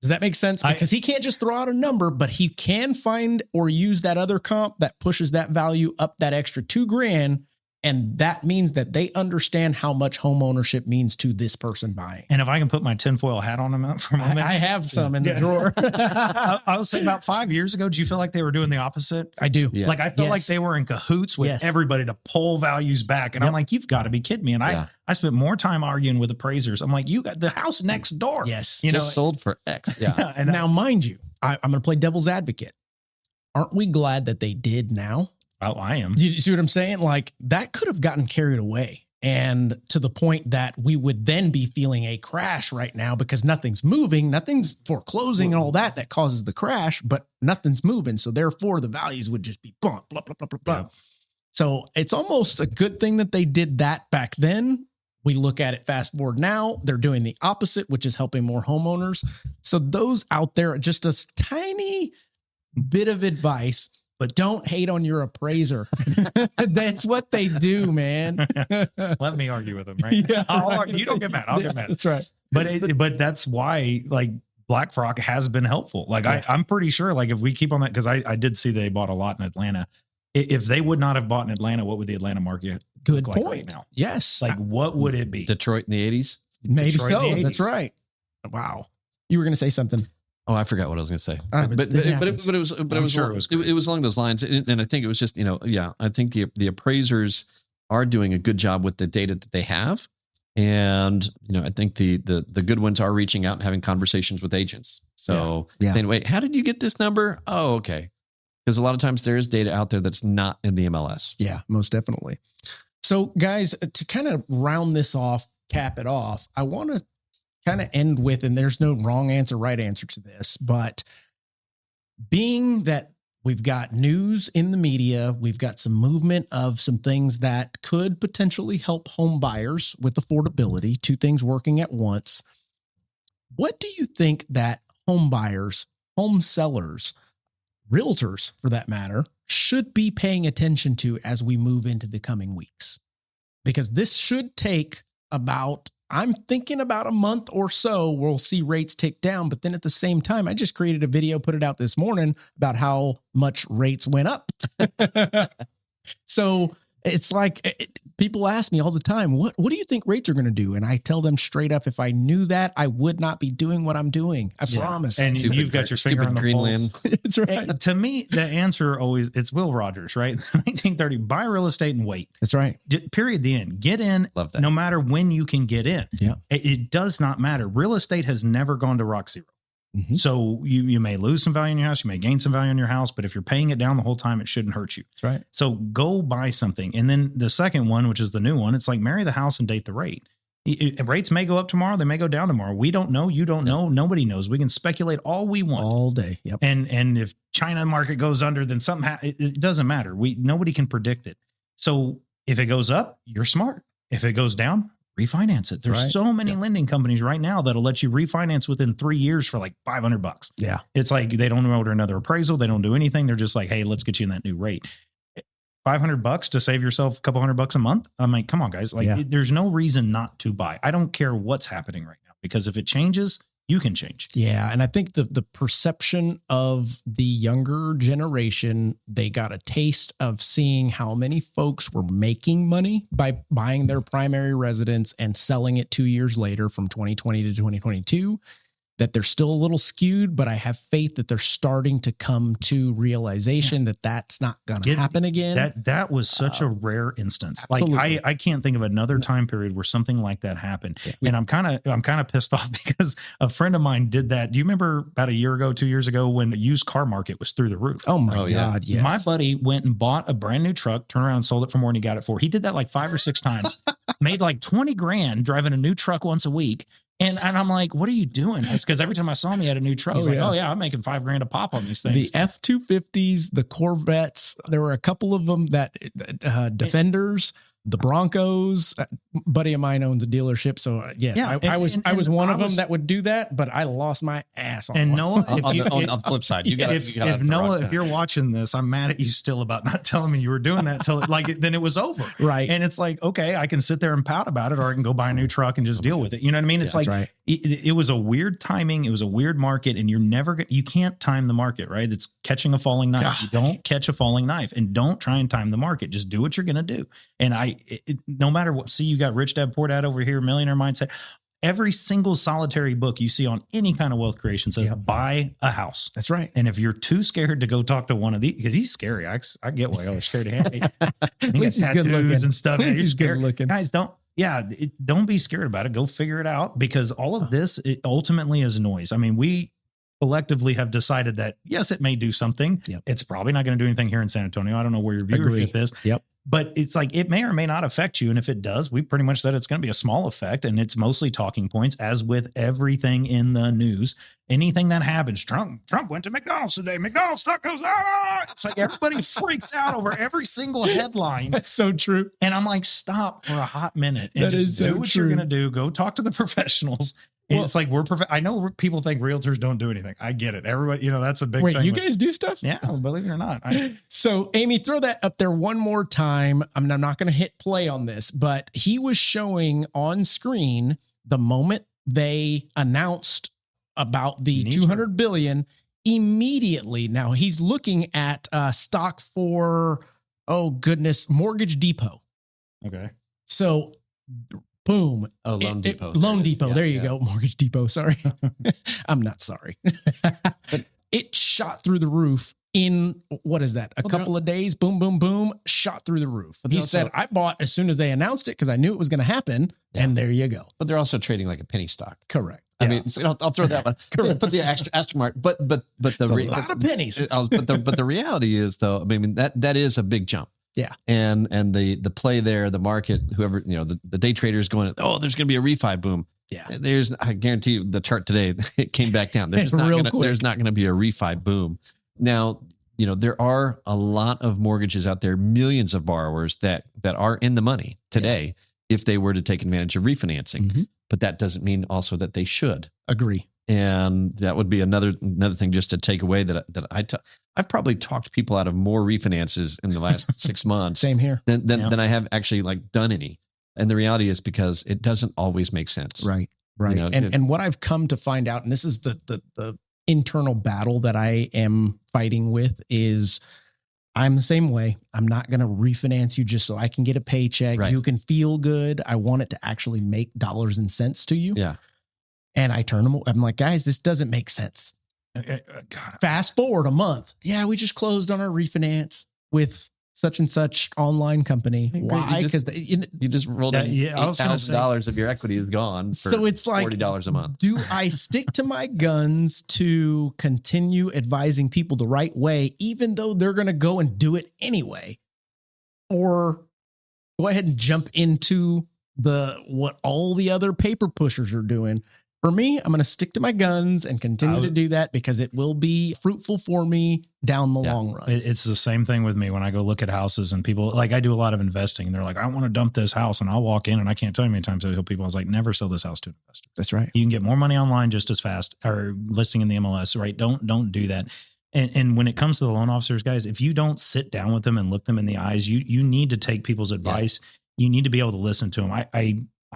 Does that make sense? Because he can't just throw out a number, but he can find or use that other comp that pushes that value up that extra $2,000. And that means that they understand how much home ownership means to this person buying. And if I can put my tinfoil hat on them for a moment. I have some in the drawer. I would say about 5 years ago, did you feel like they were doing the opposite? I do. Yeah. Like, I felt like they were in cahoots with everybody to pull values back. And I'm like, you've got to be kidding me. And I spent more time arguing with appraisers. I'm like, you got the house next door. Yes. Just sold for X. Yeah. And now, mind you, I'm going to play devil's advocate. Aren't we glad that they did now? Oh, I am. You see what I'm saying? Like, that could have gotten carried away, and to the point that we would then be feeling a crash right now, because nothing's moving, nothing's foreclosing and all that causes the crash, but nothing's moving. So therefore the values would just be blah, blah, blah, blah, blah, blah. Yeah. So it's almost a good thing that they did that back then. We look at it fast forward now, they're doing the opposite, which is helping more homeowners. So those out there, just a tiny bit of advice. But don't hate on your appraiser. That's what they do, man. Let me argue with them, right? Yeah, you don't get mad. I'll get mad. That's right. But that's why, like, BlackRock has been helpful. Like, I'm pretty sure, like, if we keep on that, because I did see they bought a lot in Atlanta. If they would not have bought in Atlanta, what would the Atlanta market Good look like point. right now? Yes. Like, what would it be? Detroit in the 80s. Maybe Detroit so. in the That's 80s. right. Wow. You were going to say something. Oh, I forgot what I was going to say. But It was along those lines, and I think it was just I think the appraisers are doing a good job with the data that they have, and I think the good ones are reaching out and having conversations with agents. So saying, wait, how did you get this number? Oh, okay, because a lot of times there is data out there that's not in the MLS. Yeah, most definitely. So, guys, to kind of round this off, cap it off, I want to kind of end with, and there's no wrong answer, right answer to this, but being that we've got news in the media, we've got some movement of some things that could potentially help home buyers with affordability, two things working at once. What do you think that home buyers, home sellers, realtors for that matter, should be paying attention to as we move into the coming weeks? Because this should take I'm thinking about a month or so, we'll see rates tick down. But then at the same time, I just created a video, put it out this morning about how much rates went up. So it's like people ask me all the time, what do you think rates are going to do? And I tell them straight up, if I knew that, I would not be doing what I'm doing. I promise. And you've got your finger on the Greenland. pulse. That's right. And to me, the answer always, it's Will Rogers, right? 1930, buy real estate and wait. That's right. Period. The end. Get in. Love that. No matter when you can get in. Yeah. It does not matter. Real estate has never gone to rock zero. Mm-hmm. So you may lose some value in your house, you may gain some value in your house, but if you're paying it down the whole time, it shouldn't hurt you. That's right. So go buy something. And then the second one, which is the new one, it's like marry the house and date the rate. Rates may go up tomorrow. They may go down tomorrow. We don't know. You don't know. Nobody knows. We can speculate all we want. All day. Yep. And if China market goes under, then something, it doesn't matter. Nobody can predict it. So if it goes up, you're smart. If it goes down, refinance it. There's so many lending companies right now that'll let you refinance within 3 years for like $500. Yeah. It's like they don't order another appraisal. They don't do anything. They're just like, hey, let's get you in that new rate. $500 to save yourself a couple $100 a month. I'm like, come on, guys. Like, there's no reason not to buy. I don't care what's happening right now, because if it changes, you can change. Yeah. And I think the perception of the younger generation, they got a taste of seeing how many folks were making money by buying their primary residence and selling it 2 years later from 2020 to 2022, that they're still a little skewed, but I have faith that they're starting to come to realization that that's not going to happen again. That was such a rare instance. Absolutely. Like I can't think of another time period where something like that happened. Yeah. And I'm kind of pissed off because a friend of mine did that. Do you remember about a year ago, 2 years ago, when the used car market was through the roof? Oh my God. Yes. My buddy went and bought a brand new truck, turned around and sold it for more than he got it for. He did that like 5 or 6 times, made like 20 grand driving a new truck once a week. And I'm like, what are you doing? It's because every time I saw him, he had a new truck. He's like, oh yeah, I'm making $5 grand a pop on these things. The F-250s, the Corvettes, there were a couple of them that Defenders, the Broncos. Buddy of mine owns a dealership, so yes, I was one of them that would do that, but I lost my ass on. And Noah, on the flip side, if Noah, if you're watching this, I'm mad at you still about not telling me you were doing that till then it was over, right? And it's like, okay, I can sit there and pout about it, or I can go buy a new truck and just deal with it. You know what I mean? It's it was a weird timing, it was a weird market, and you can't time the market, right? It's catching a falling knife. God. You don't catch a falling knife, and don't try and time the market. Just do what you're gonna do. And no matter what, see, you got Rich Dad Poor Dad over here, Millionaire Mindset. Every single solitary book you see on any kind of wealth creation says buy a house. That's right. And if you're too scared to go talk to one of these, because he's scary, I get why y'all are scared of him. He got tattoos and stuff. And you're scared. Guys, don't be scared about it. Go figure it out, because all of this, it ultimately is noise. I mean, we collectively have decided that, yes, it may do something. Yep. It's probably not going to do anything here in San Antonio. I don't know where your viewership is. Yep. But it's like, it may or may not affect you. And if it does, we pretty much said it's going to be a small effect, and it's mostly talking points, as with everything in the news. Anything that happens, Trump went to McDonald's today. McDonald's stock goes, It's like everybody freaks out over every single headline. That's so true. And I'm like, stop for a hot minute and just do what you're going to do. Go talk to the professionals. Well, it's like I know people think realtors don't do anything. I get it. Everybody, that's a big thing. Wait, you guys do stuff? Yeah, believe it or not. So, Amy, throw that up there one more time. I'm not going to hit play on this, but he was showing on screen the moment they announced about the $200 billion immediately. Now he's looking at stock for, Mortgage Depot. Okay. So boom. Oh, Loan Depot. Loan Depot. Yeah, There you go. Mortgage Depot. Sorry. I'm not sorry. But it shot through the roof in, what is that? A couple of days. Boom, boom, boom. Shot through the roof. He said, I bought as soon as they announced it because I knew it was going to happen. Yeah. And there you go. But they're also trading like a penny stock. Correct. I mean, so I'll throw that one. Correct. Put the asterisk mark. But the a lot of pennies. But the reality is, though, I mean that is a big jump. Yeah. And the play there, the market, whoever, the day traders going, oh, there's going to be a refi boom. Yeah. I guarantee you the chart today, it came back down. There's not going to be a refi boom. Now, there are a lot of mortgages out there, millions of borrowers that are in the money today if they were to take advantage of refinancing. Mm-hmm. But that doesn't mean also that they should. Agree. And that would be another thing just to take away that I've probably talked people out of more refinances in the last 6 months. Same here. Than I have actually done any. And the reality is because it doesn't always make sense. Right. Right. And what I've come to find out, and this is the internal battle that I am fighting with, is I'm the same way. I'm not going to refinance you just so I can get a paycheck. Right. You can feel good. I want it to actually make dollars and cents to you. Yeah. And I turn them. I'm like, guys, this doesn't make sense. God. Fast forward a month. Yeah, we just closed on our refinance with such and such online company. Why? Because you just rolled in $8,000 of your equity is gone. So it's like $40 a month. Do I stick to my guns to continue advising people the right way, even though they're going to go and do it anyway, or go ahead and jump into what all the other paper pushers are doing? For me, I'm going to stick to my guns and continue to do that because it will be fruitful for me down the long run. It's the same thing with me when I go look at houses and people, I do a lot of investing and they're like, I want to dump this house, and I'll walk in and I can't tell you how many times I tell people, I was like, never sell this house to an investor. That's right. You can get more money online just as fast, or listing in the MLS, right? Don't do that. And when it comes to the loan officers, guys, if you don't sit down with them and look them in the eyes, you need to take people's advice. Yes. You need to be able to listen to them.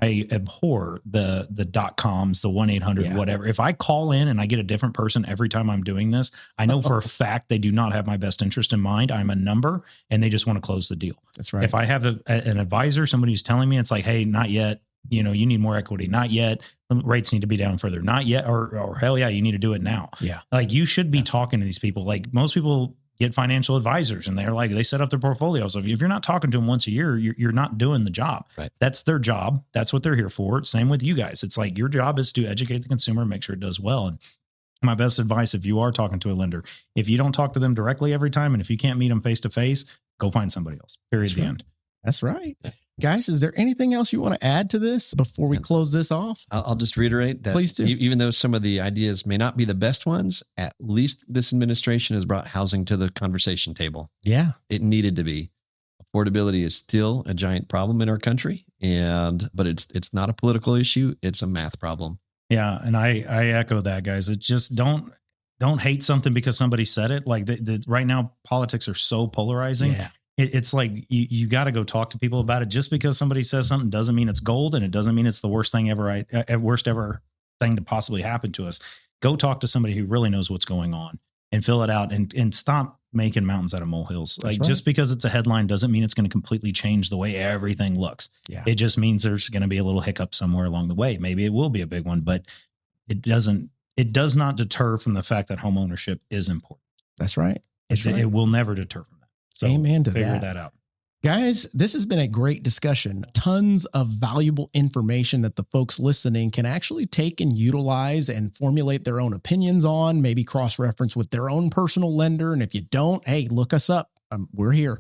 I abhor the .coms, the 1-800, whatever. If I call in and I get a different person every time I'm doing this, I know for a fact they do not have my best interest in mind. I'm a number and they just want to close the deal. That's right. If I have an advisor, somebody who's telling me it's like, hey, not yet, you need more equity, not yet, rates need to be down further, not yet, or hell yeah, you need to do it now. Yeah. Like you should be talking to these people. Like most people get financial advisors and they set up their portfolios. So if you're not talking to them once a year, you're not doing the job. Right. That's their job. That's what they're here for. Same with you guys. It's like your job is to educate the consumer and make sure it does well. And my best advice, if you are talking to a lender, if you don't talk to them directly every time, and if you can't meet them face to face, go find somebody else. Period. The end. That's right. Guys, is there anything else you want to add to this before we close this off? I'll just reiterate that. Please do. Even though some of the ideas may not be the best ones, at least this administration has brought housing to the conversation table. Yeah. It needed to be. Affordability is still a giant problem in our country, but it's not a political issue. It's a math problem. Yeah. And I echo that, guys. It just don't hate something because somebody said it. Like right now, politics are so polarizing. Yeah. It's like you got to go talk to people about it. Just because somebody says something doesn't mean it's gold, and it doesn't mean it's the worst thing ever, worst ever thing to possibly happen to us. Go talk to somebody who really knows what's going on and fill it out, and stop making mountains out of molehills. Like just because it's a headline doesn't mean it's going to completely change the way everything looks. Yeah. It just means there's going to be a little hiccup somewhere along the way. Maybe it will be a big one, but it does not deter from the fact that homeownership is important. That's right. It will never deter from that. So amen to figure that out. Guys, this has been a great discussion. Tons of valuable information that the folks listening can actually take and utilize and formulate their own opinions on, maybe cross-reference with their own personal lender. And if you don't, hey, look us up. We're here.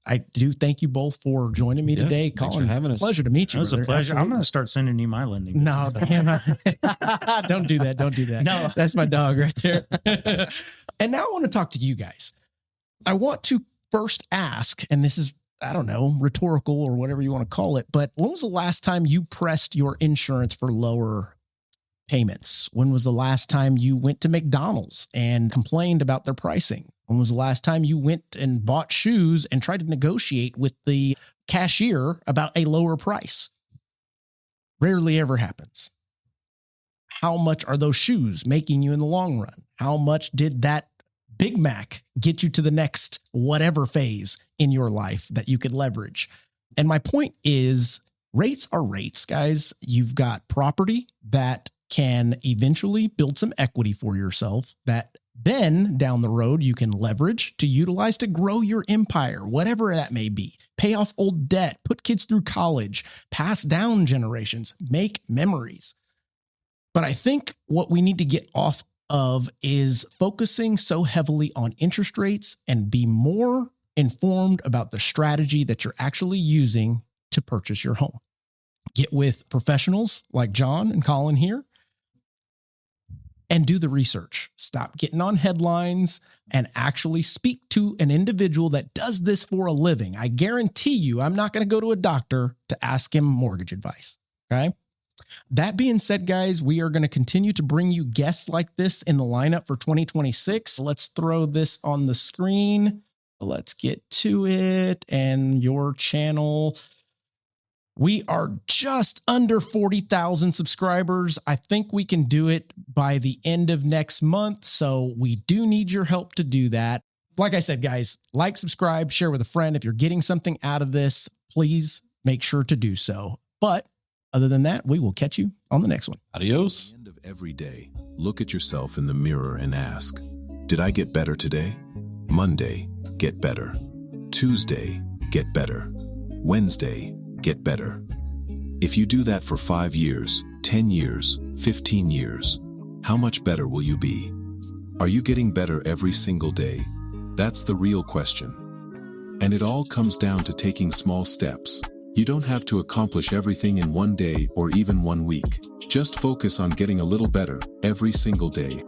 I do thank you both for joining me today. Colin, thanks for having us. Pleasure to meet you. It was a pleasure. Absolutely. I'm going to start sending you my lending. No, don't do that. Don't do that. No, that's my dog right there. And now I want to talk to you guys. I want to first ask, and this is, I don't know, rhetorical or whatever you want to call it, but when was the last time you pressed your insurance for lower payments? When was the last time you went to McDonald's and complained about their pricing? When was the last time you went and bought shoes and tried to negotiate with the cashier about a lower price? Rarely ever happens. How much are those shoes making you in the long run? How much did that Big Mac get you to the next whatever phase in your life that you could leverage? And my point is, rates are rates, guys. You've got property that can eventually build some equity for yourself that then down the road you can leverage to utilize to grow your empire, whatever that may be. Pay off old debt, put kids through college, pass down generations, make memories. But I think what we need to get off of is focusing so heavily on interest rates and be more informed about the strategy that you're actually using to purchase your home. Get with professionals like John and Colin here and do the research. Stop getting on headlines and actually speak to an individual that does this for a living. I guarantee you, I'm not going to go to a doctor to ask him mortgage advice. Okay. That being said, guys, we are going to continue to bring you guests like this in the lineup for 2026. Let's throw this on the screen. Let's get to it. And your channel. We are just under 40,000 subscribers. I think we can do it by the end of next month. So we do need your help to do that. Like I said, guys, like, subscribe, share with a friend. If you're getting something out of this, please make sure to do so. But other than that, we will catch you on the next one. Adios. At the end of every day, look at yourself in the mirror and ask, did I get better today? Monday, get better. Tuesday, get better. Wednesday, get better. If you do that for 5 years, 10 years, 15 years, how much better will you be? Are you getting better every single day? That's the real question. And it all comes down to taking small steps. You don't have to accomplish everything in one day or even 1 week. Just focus on getting a little better every single day.